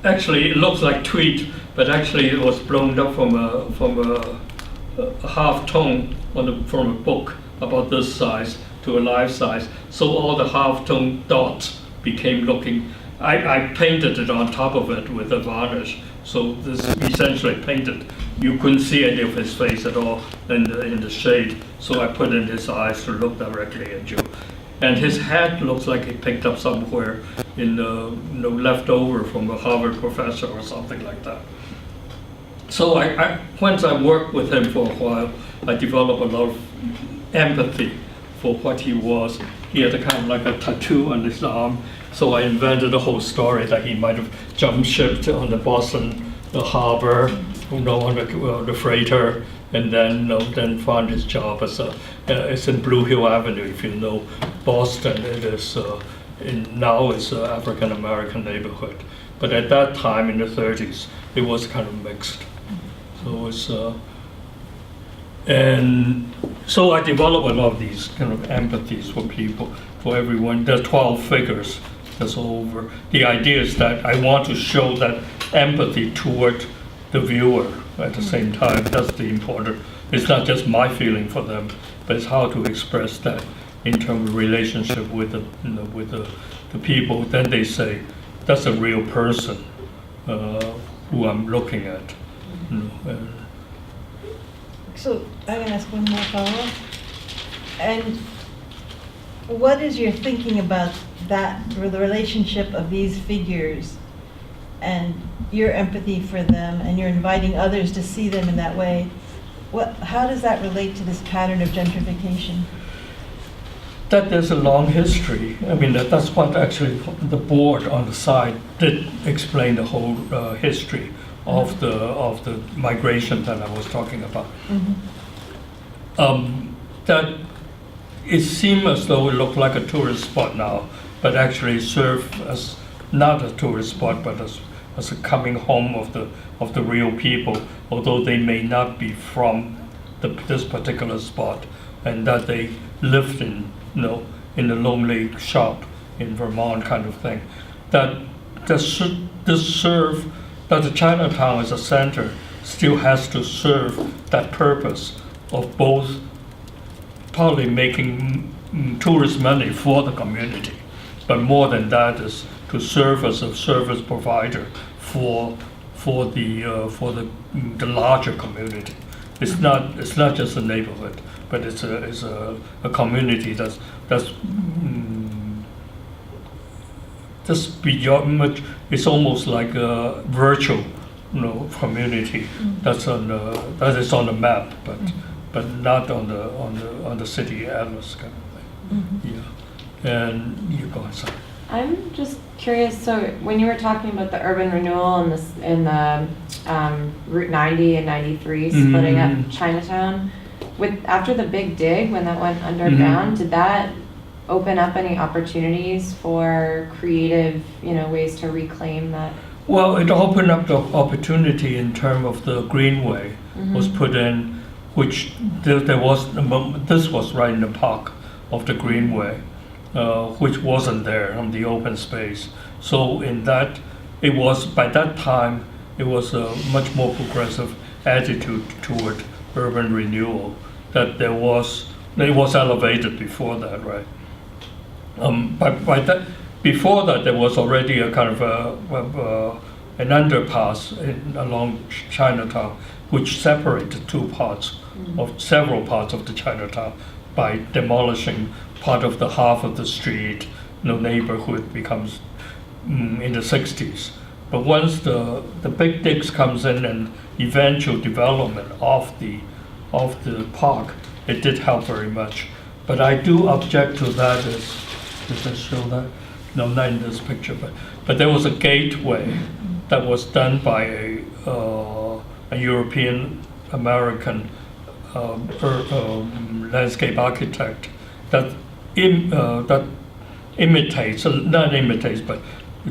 actually it looks like tweed, but actually it was blown up from a half tone from a book about this size to a life size. So all the half tone dots became looking. I painted it on top of it with a varnish. So this essentially painted. You couldn't see any of his face at all in the shade. So I put in his eyes to look directly at you. And his hat looks like he picked up somewhere in left over from a Harvard professor or something like that. So once I worked with him for a while, I developed a lot of empathy for what he was. He had a kind of like a tattoo on his arm. So I invented a whole story that he might have jumped ship on the Boston harbor, on the freighter, and then found his job as it's in Blue Hill Avenue. If you know Boston, it is now it's an African American neighborhood. But at that time in the 30s, it was kind of mixed. So it's and so I develop a lot of these kind of empathies for people, for everyone. There are 12 figures. That's over. The idea is that I want to show that empathy toward the viewer at the same time. That's the important. It's not just my feeling for them, but it's how to express that in terms of relationship with the, with the people. Then they say, that's a real person who I'm looking at. So I'm going to ask one more follow-up. And what is your thinking about that, or the relationship of these figures and your empathy for them, and you're inviting others to see them in that way? How does that relate to this pattern of gentrification? That there's a long history. I mean, that's what actually the board on the side did explain the whole history of the migration that I was talking about. That it seemed as though it looked like a tourist spot now, but actually served as not a tourist spot, but as a coming home of the real people, although they may not be from this particular spot, and that they lived in, in a lonely shop in Vermont kind of thing. That the Chinatown as a center still has to serve that purpose of both partly making tourist money for the community, but more than that is to serve as a service provider for the larger community. It's not just a neighborhood, but it's a community that's just beyond much. It's almost like a virtual, community that is on the map, but not on the city atlas kind of thing. Yeah, and you go on. Sorry. I'm just curious. So when you were talking about the urban renewal and the Route 90 and 93 splitting up Chinatown, after the big dig when that went underground, did that open up any opportunities for creative, ways to reclaim that? Well, it opened up the opportunity in terms of the greenway was put in, which there was. This was right in the park of the greenway. Which wasn't there on the open space. So in that, by that time, it was a much more progressive attitude toward urban renewal. That it was elevated before that, right? Before that, there was already a kind of an underpass along Chinatown, which separated several parts of the Chinatown by demolishing part of the half of the street. Neighborhood becomes in the 60s. But once the big digs comes in and eventual development of the park, it did help very much. But I do object to that. Does that show that? No, not in this picture. But there was a gateway that was done by a European American landscape architect that imitates, not imitates, but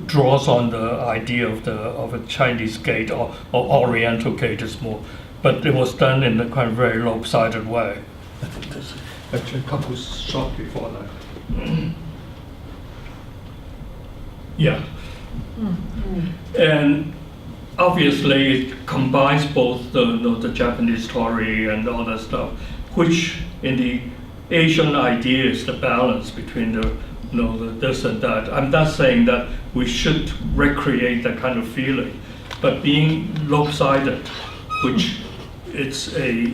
draws on the idea of a Chinese gate or Oriental gate is more, but it was done in a kind of very lopsided way. I think there's actually a couple shots before that. Yeah. And obviously it combines both the Japanese story and all that stuff, which in the Asian idea is the balance between the this and that. I'm not saying that we should recreate that kind of feeling, but being lopsided, which it's a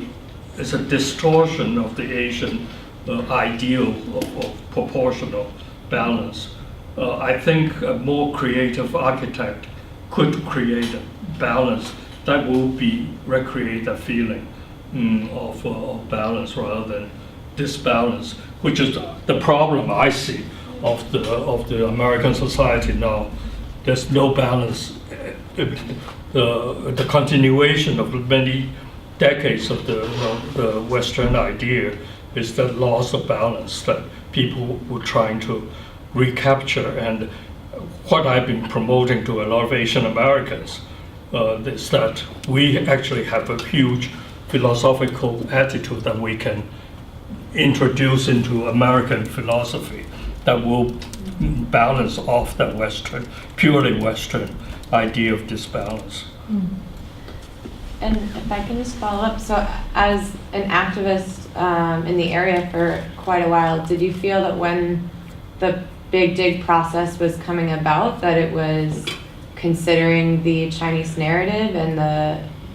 distortion of the Asian ideal of proportional balance. I think a more creative architect could create a balance that will recreate that feeling of balance rather than disbalance, which is the problem I see of the American society now. There's no balance. The continuation of many decades of the Western idea is the loss of balance that people were trying to recapture, and what I've been promoting to a lot of Asian Americans is that we actually have a huge philosophical attitude that we can introduce into American philosophy that will balance off that Western, purely Western idea of disbalance. And if I can just follow up, so as an activist in the area for quite a while, did you feel that when the Big Dig process was coming about, that it was considering the Chinese narrative and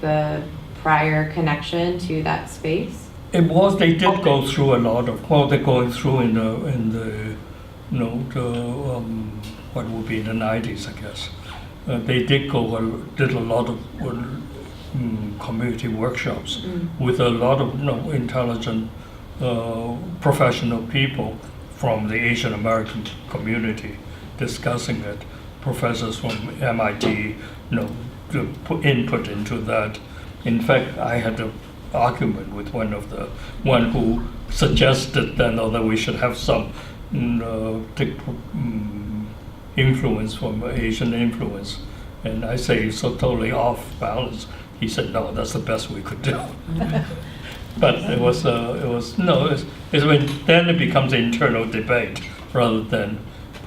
the prior connection to that space? It was. They did go through a lot of. Well, they're going through in the you know, what would be in the 90s, I guess. They did did a lot of community workshops with a lot of intelligent professional people from the Asian American community discussing it. Professors from MIT, to put input into that. In fact, I had an argument with one who suggested that we should have some influence from Asian influence, and I say it's so totally off balance. He said, no, that's the best we could do. But then it becomes an internal debate rather than.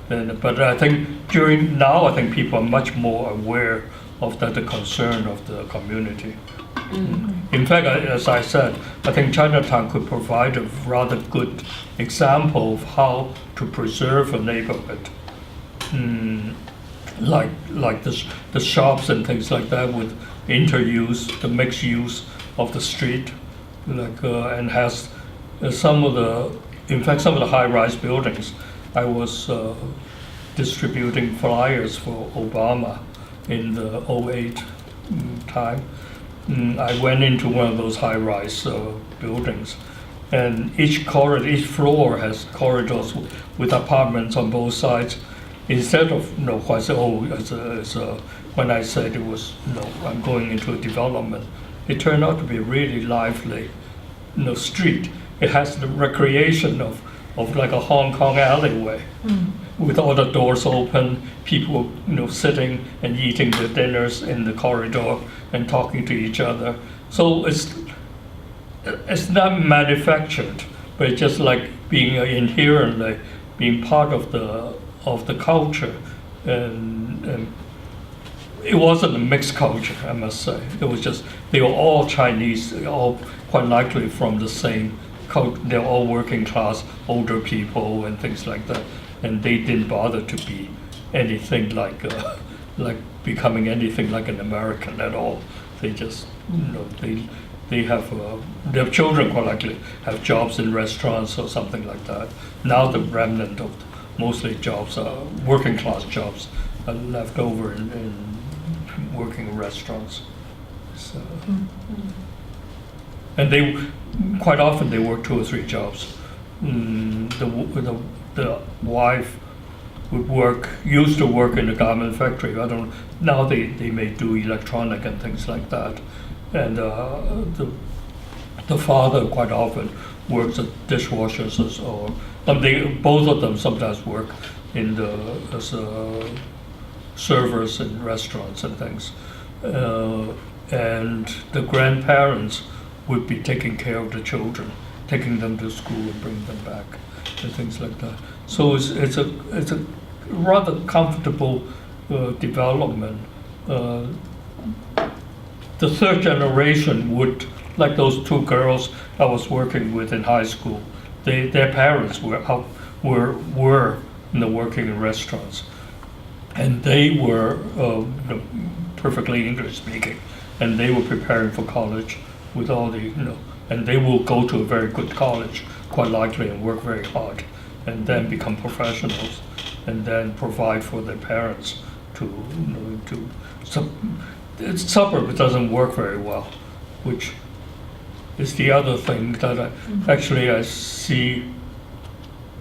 But I think I think people are much more aware of the concern of the community. In fact, as I said, I think Chinatown could provide a rather good example of how to preserve a neighborhood, like the shops and things like that with interuse, the mixed use of the street, and has some of the high-rise buildings. I was distributing flyers for Obama in the 2008 time. I went into one of those high-rise buildings, and each floor has corridors with apartments on both sides. Instead of when I said it was I'm going into a development, it turned out to be a really lively street. It has the recreation of like a Hong Kong alleyway, with all the doors open, people sitting and eating their dinners in the corridor and talking to each other. So it's not manufactured, but it's just like being inherently being part of the culture, and it wasn't a mixed culture, I must say. It was just they were all Chinese, all quite likely from the same. They're all working class, older people and things like that, and they didn't bother to be anything like becoming anything like an American at all. They just they have their children quite likely have jobs in restaurants or something like that. Now the remnant of mostly jobs, working class jobs, are left over in working in restaurants. So. And they quite often they work 2 or 3 jobs. The wife used to work in a garment factory. Now they may do electronic and things like that. And the father quite often works at dishwashers both of them sometimes work as servers in restaurants and things. And the grandparents would be taking care of the children, taking them to school and bringing them back, and things like that. So it's a rather comfortable development. The third generation would, like those 2 girls I was working with in high school, their parents were working in restaurants, and they were perfectly English speaking, and they were preparing for college with all the, and they will go to a very good college, quite likely, and work very hard, and then become professionals, and then provide for their parents suburb doesn't work very well, which is the other thing that I see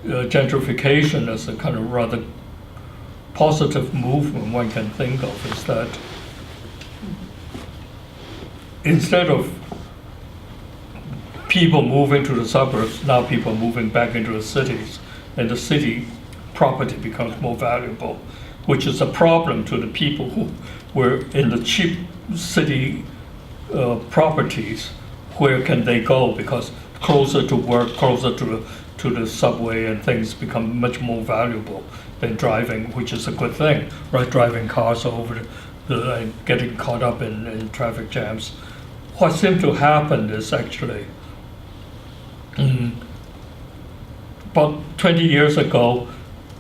gentrification as a kind of rather positive movement one can think of, is that instead of people moving to the suburbs, now people are moving back into the cities, and the city property becomes more valuable. which is a problem to the people who were in the cheap city properties. Where can they go? Because closer to work, closer to the subway, and things become much more valuable than driving, which is a good thing, right? Driving cars over and getting caught up in traffic jams. What seemed to happen is actually, about 20 years ago,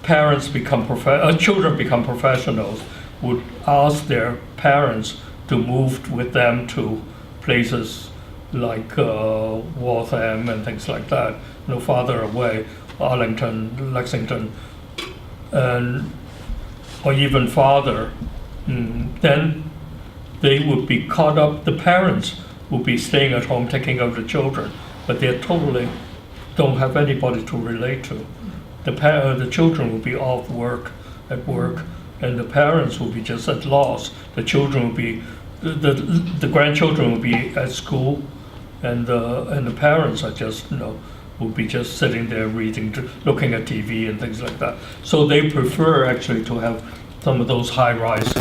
children become professionals, would ask their parents to move with them to places like Waltham and things like that, farther away, Arlington, Lexington, or even farther. Then they would be caught up, the parents would be staying at home taking care of the children, but they totally don't have anybody to relate to. The children will be off at work, and the parents will be just at loss. The children will be, the grandchildren will be at school, and the parents are just, will be just sitting there reading, looking at TV and things like that. So they prefer actually to have some of those high-rise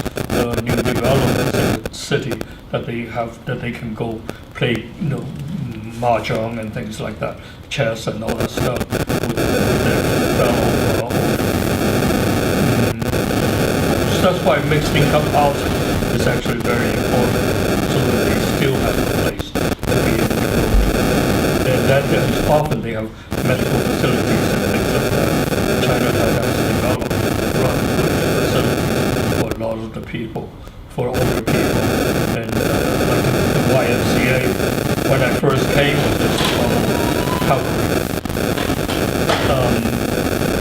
new developments in the city that they can go play, mahjong and things like that, chess and all that stuff with their fellow. So that's why mixed income housing is actually very important, so that they still have a place to be able to go to. And then often they have medical facilities and things like that. Chinatown has developed rather good facilities for a lot of the people, for older people. And like the YMCA, when I first came with this Calgary,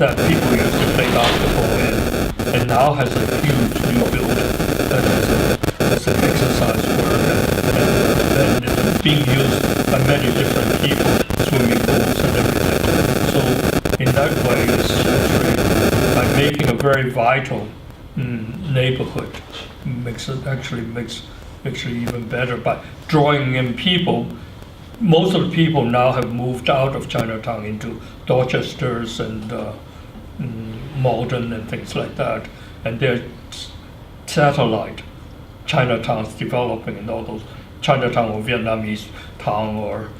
that people used to play basketball in, and now has a huge new building that has an exercise work, and it's being used by many different people, swimming pools and everything. So in that way, it's actually, by making a very vital neighborhood, makes even better by drawing in people. Most of the people now have moved out of Chinatown into Dorchester's and Malden and things like that, and they're satellite Chinatowns developing in all those Chinatown or Vietnamese town or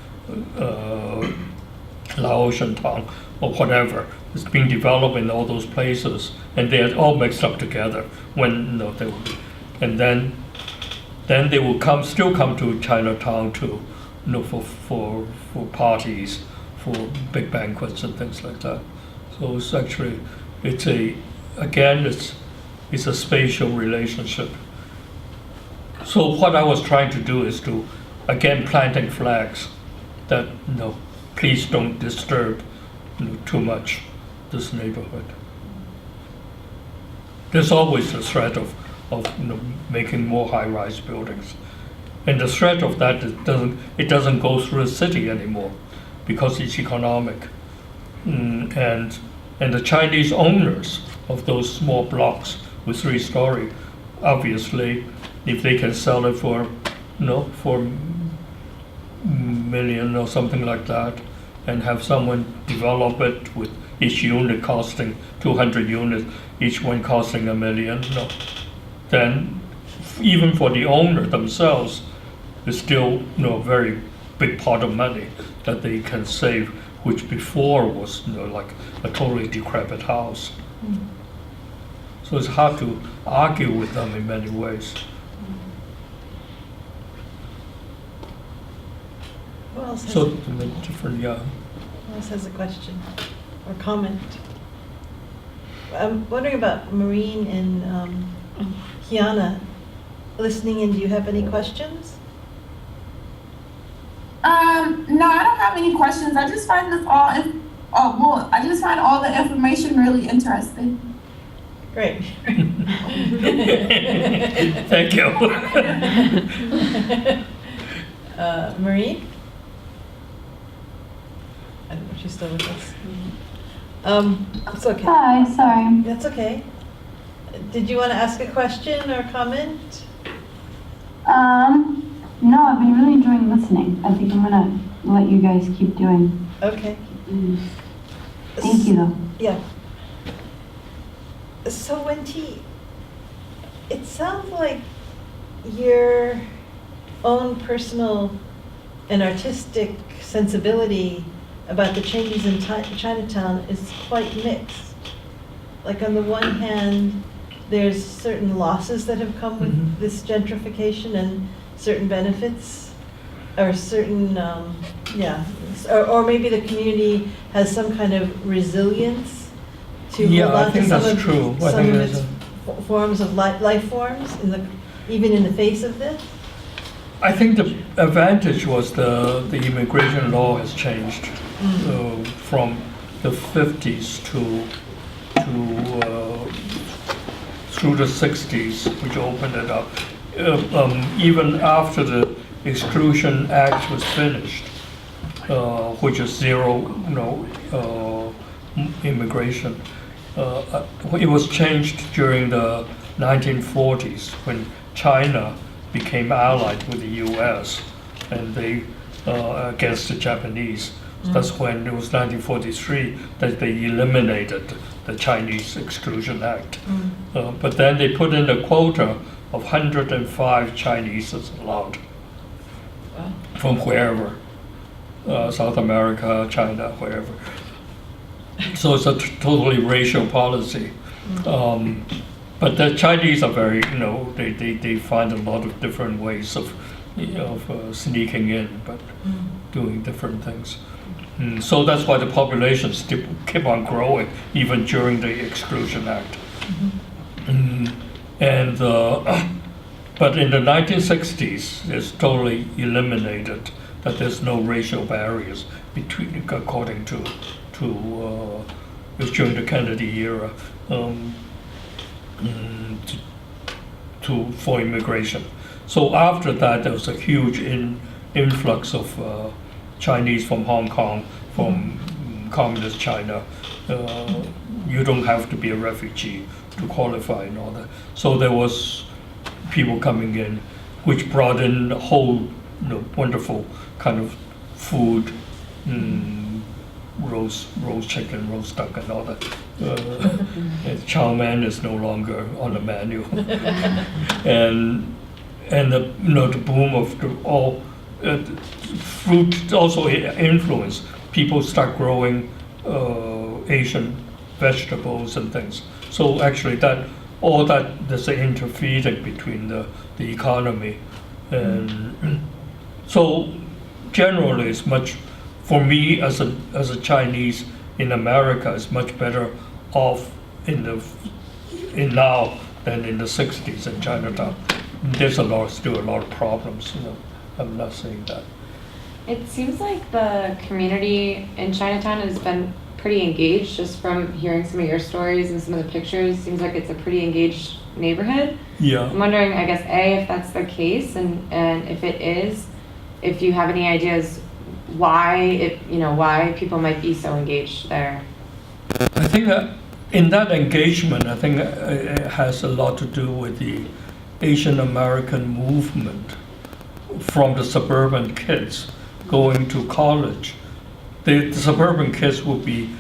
Laotian town or whatever. It's being developed in all those places, and they're all mixed up together. When they will be, and then they will still come to Chinatown to for parties, for big banquets and things like that. So it's actually it's a spatial relationship. So what I was trying to do is to, again, planting flags that, please don't disturb too much this neighborhood. There's always the threat of making more high-rise buildings. And the threat of that it doesn't go through the city anymore because it's economic. And the Chinese owners of those small blocks with 3-story, obviously, if they can sell it for $1 million or something like that, and have someone develop it with each unit costing 200 units, each one costing $1 million, then even for the owner themselves, it's still a very big pot of money that they can save, which before was like a totally decrepit house. So it's hard to argue with them in many ways. Who else has, So different, yeah. who else has a question or comment? I'm wondering about Maureen and Kiana listening in. Do you have any questions? No, I don't have any questions. I just find this I just find all the information really interesting. Great. Thank you. Maureen? I don't know if she's still with us. It's okay. Hi, sorry. That's okay. Did you want to ask a question or comment? No, I've been really enjoying listening. I think I'm gonna let you guys keep doing. Okay. Thank you, though. Yeah. So Wen-Ti, it sounds like your own personal and artistic sensibility about the changes in Chinatown is quite mixed. Like on the one hand, there's certain losses that have come with this gentrification and certain benefits, or certain, or maybe the community has some kind of resilience to Yeah, hold I on think to some that's of, true. I some think of there's its forms of life forms, even in the face of this. I think the advantage was the immigration law has changed from the 50s through the 60s, which opened it up. Even after the Exclusion Act was finished, which is zero, immigration. It was changed during the 1940s when China became allied with the U.S. and they against the Japanese. That's when it was 1943 that they eliminated the Chinese Exclusion Act. But then they put in a quota of 105 Chinese is allowed from wherever, South America, China, wherever. So it's a totally racial policy. But the Chinese are very, they find a lot of different ways of sneaking in, but doing different things. So that's why the populations keep on growing, even during the Exclusion Act. But in the 1960s, it's totally eliminated that there's no racial barriers between, according to it was during the Kennedy era, for immigration. So after that, there was a huge influx of Chinese from Hong Kong, from communist China. You don't have to be a refugee to qualify and all that. So there was people coming in, which brought in a whole wonderful kind of food, roast chicken, roast duck, and all that. Chow mein is no longer on the menu, and the boom of fruit also influenced people start growing Asian vegetables and things. So actually, there's an interfeeding between the economy, and so generally it's much. For me, as a Chinese in America, is much better off in now than in the 60s in Chinatown. There's still a lot of problems. I'm not saying that. It seems like the community in Chinatown has been pretty engaged. Just from hearing some of your stories and some of the pictures, seems like it's a pretty engaged neighborhood. Yeah. I'm wondering, I guess, if that's the case, and if it is, if you have any ideas why people might be so engaged there. I think that in that engagement, I think it has a lot to do with the Asian American movement from the suburban kids going to college. The suburban kids will be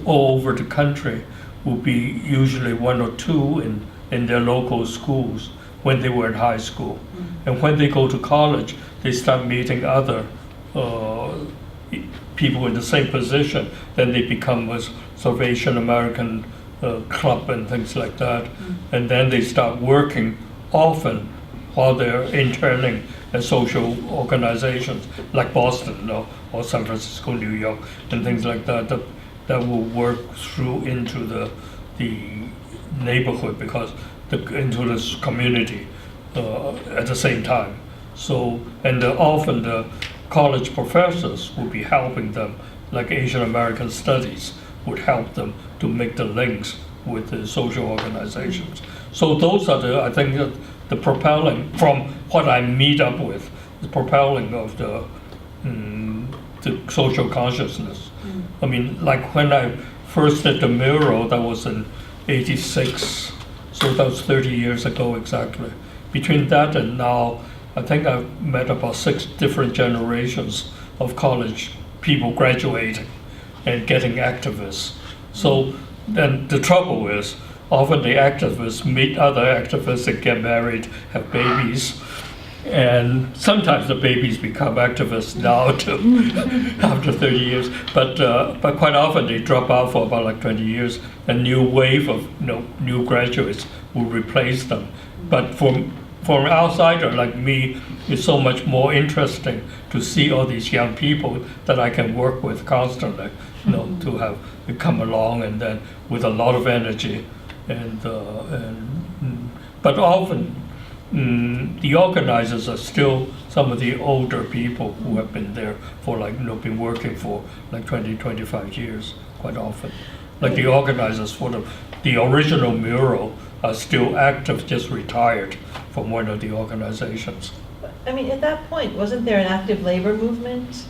all over the country, will be usually one or two in their local schools when they were in high school. And when they go to college, they start meeting other people in the same position. Then they become a sort of Asian American club and things like that. And then they start working often while they're interning in social organizations like Boston or San Francisco, New York, and things like that that will work through into the neighborhood into this community at the same time. So, and often the college professors will be helping them, like Asian American Studies would help them to make the links with the social organizations. So those are I think the propelling, from what I meet up with, the propelling of the social consciousness. I mean, like when I first did the mural, that was in '86, so that was 30 years ago exactly. Between that and now, I think I've met about 6 different generations of college people graduating and getting activists. So then the trouble is, often the activists meet other activists and get married, have babies. And sometimes the babies become activists now too, after 30 years. But quite often they drop out for about like 20 years. A new wave of new graduates will replace them. But for an outsider like me, it's so much more interesting to see all these young people that I can work with constantly. To have come along and then with a lot of energy, but often. The organizers are still some of the older people who have been there for been working for like 20, 25 years quite often. Like the organizers for the original mural are still active, just retired from one of the organizations. I mean, at that point, wasn't there an active labor movement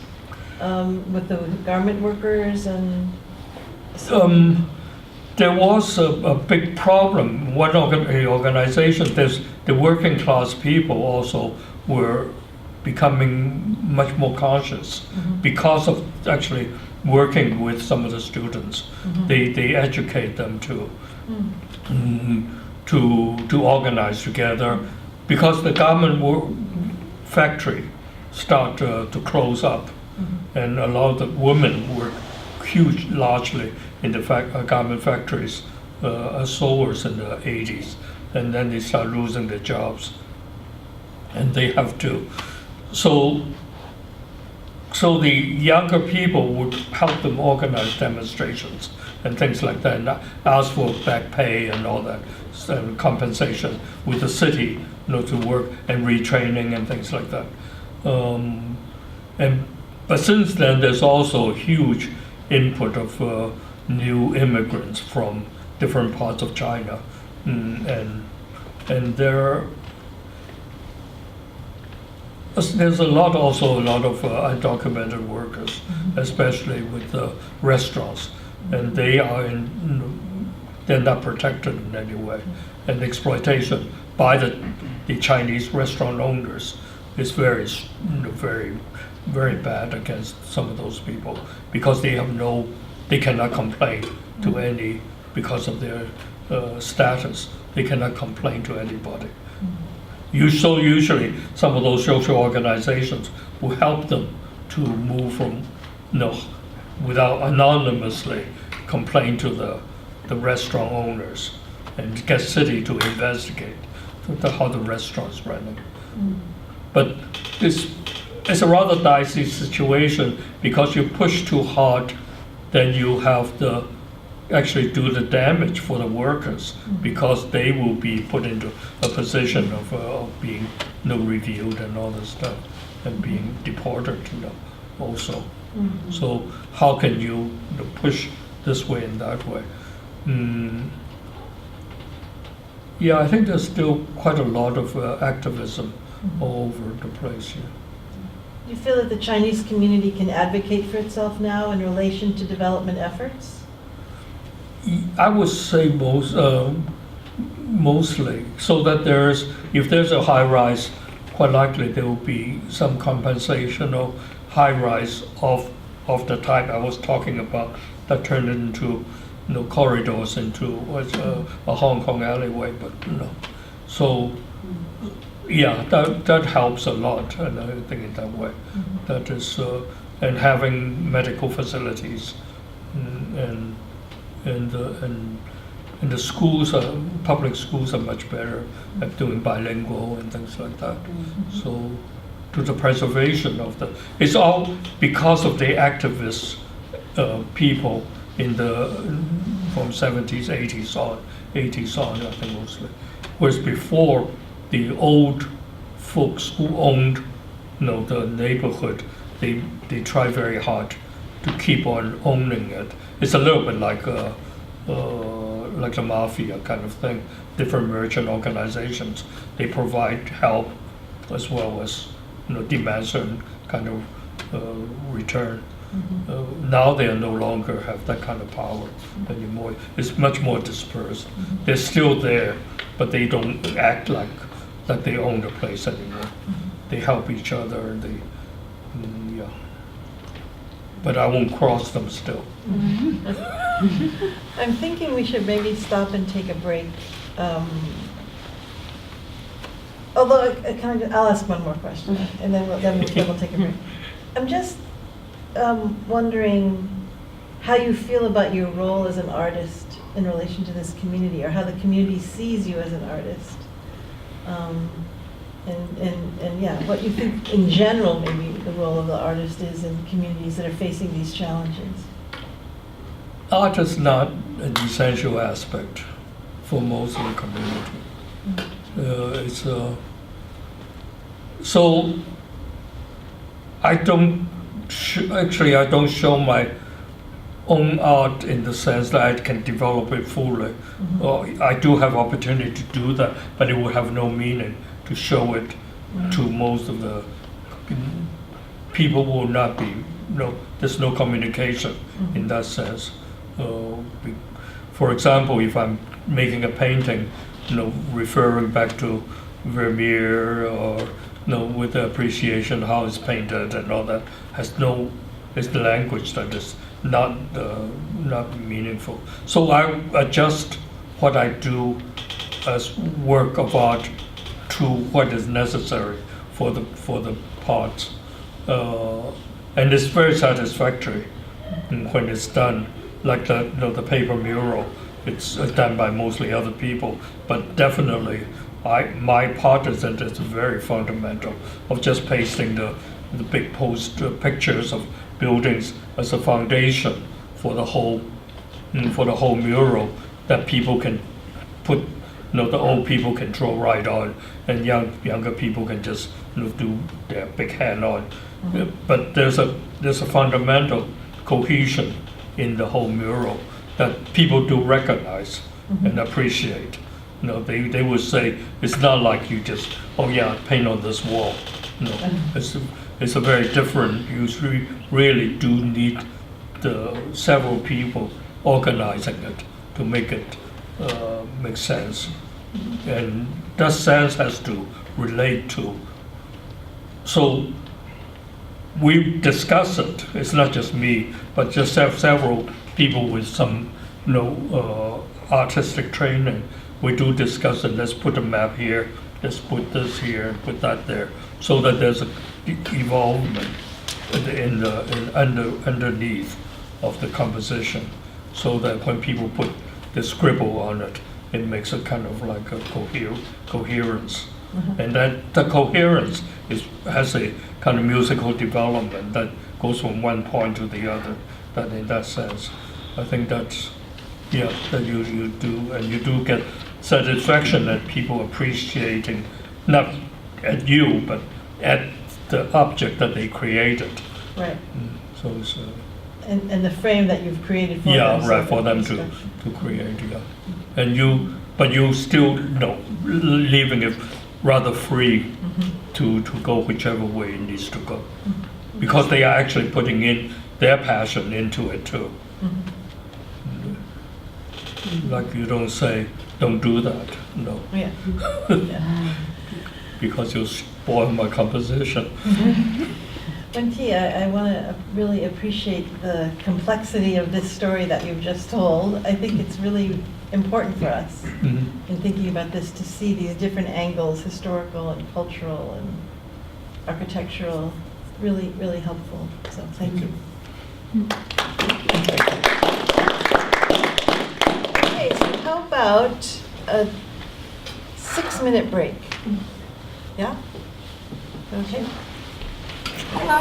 with the garment workers and? There was a big problem. One organization, the working class people also were becoming much more conscious because of actually working with some of the students. They educate them to organize together, because the garment factory start to close up, and a lot of the women work largely in the garment factories as sewers in the 80s, and then they start losing their jobs, and they have to. So the younger people would help them organize demonstrations and things like that, and ask for back pay and all that, and compensation with the city, to work and retraining and things like that. But since then, there's also a huge input of new immigrants from different parts of China, and there's also a lot of undocumented workers, especially with restaurants, and they're not protected in any way, and exploitation by the Chinese restaurant owners is very very bad against some of those people, because they cannot complain to any, because of their status, they cannot complain to anybody. So usually some of those social organizations will help them to move from, without anonymously complain to the restaurant owners, and get city to investigate how the restaurant's running. But it's a rather dicey situation, because you push too hard, then you have to actually do the damage for the workers, because they will be put into a position of being reviewed and all this stuff, and being deported also. So how can you push this way and that way? Yeah, I think there's still quite a lot of activism all over the place here. Do you feel that the Chinese community can advocate for itself now in relation to development efforts? I would say mostly, so that if there's a high rise, quite likely there will be some compensation or high rise of the type I was talking about, that turned into corridors into a Hong Kong alleyway. But so yeah, that helps a lot, and I think in that way, that is, and having medical facilities, and the schools public schools are much better at doing bilingual and things like that. So to the preservation of it's all because of the activists, people from 70s, 80s on, I think mostly. Whereas before, the old folks who owned, the neighborhood, they try very hard to keep on owning it. It's a little bit like the mafia kind of thing. Different merchant organizations, they provide help as well as demand certain kind of return. Now they no longer have that kind of power anymore. It's much more dispersed. They're still there, but they don't act like they own the place anymore. They help each other, and yeah. But I won't cross them still. I'm thinking we should maybe stop and take a break. Although, I'll ask one more question, and then we'll take a break. I'm just wondering how you feel about your role as an artist in relation to this community, or how the community sees you as an artist. And yeah, what you think in general maybe the role of the artist is in communities that are facing these challenges. Art is not an essential aspect for most of the community. So I don't I don't show my own art in the sense that I can develop it fully. I do have opportunity to do that, but it would have no meaning to show it to most of the people. Will not be there's no communication in that sense. For example, if I'm making a painting, referring back to Vermeer or with the appreciation how it's painted and all that, it's the language that is not meaningful. So I adjust what I do as work of art to what is necessary for the parts, and it's very satisfactory when it's done. Like the paper mural, it's done by mostly other people, but definitely my part is that it's very fundamental of just pasting the big pictures of buildings as a foundation for the whole mural that people can put, the old people can draw right on, and younger people can just do their big hand on. But there's a fundamental cohesion in the whole mural that people do recognize and appreciate. They would say it's not like you just paint on this wall. It's a very different. You really do need the several people organizing it to make it make sense, and that sense has to relate to. So we discuss it. It's not just me, but just several people with some artistic training. We do discuss it. Let's put a map here. Let's put this here and put that there, so that there's a evolvement underneath of the composition, so that when people put the scribble on it, it makes a kind of like a coherence, and that the coherence has a kind of musical development that goes from one point to the other. That in that sense, I think that's that you do, and you do get satisfaction at people appreciating not at you but at the object that they created. Right. So it's and the frame that you've created for them. Right, for them to create. And you still leaving it rather free to go whichever way it needs to go, because they are actually putting in their passion into it too. Like you don't say, don't do that, no. Because you spoil my composition. Wenqi, I want to really appreciate the complexity of this story that you've just told. I think it's really important for us in thinking about this to see these different angles, historical and cultural and architectural. Really, really helpful. So thank you. Okay, so how about a 6-minute break? Yeah? Okay. Hello.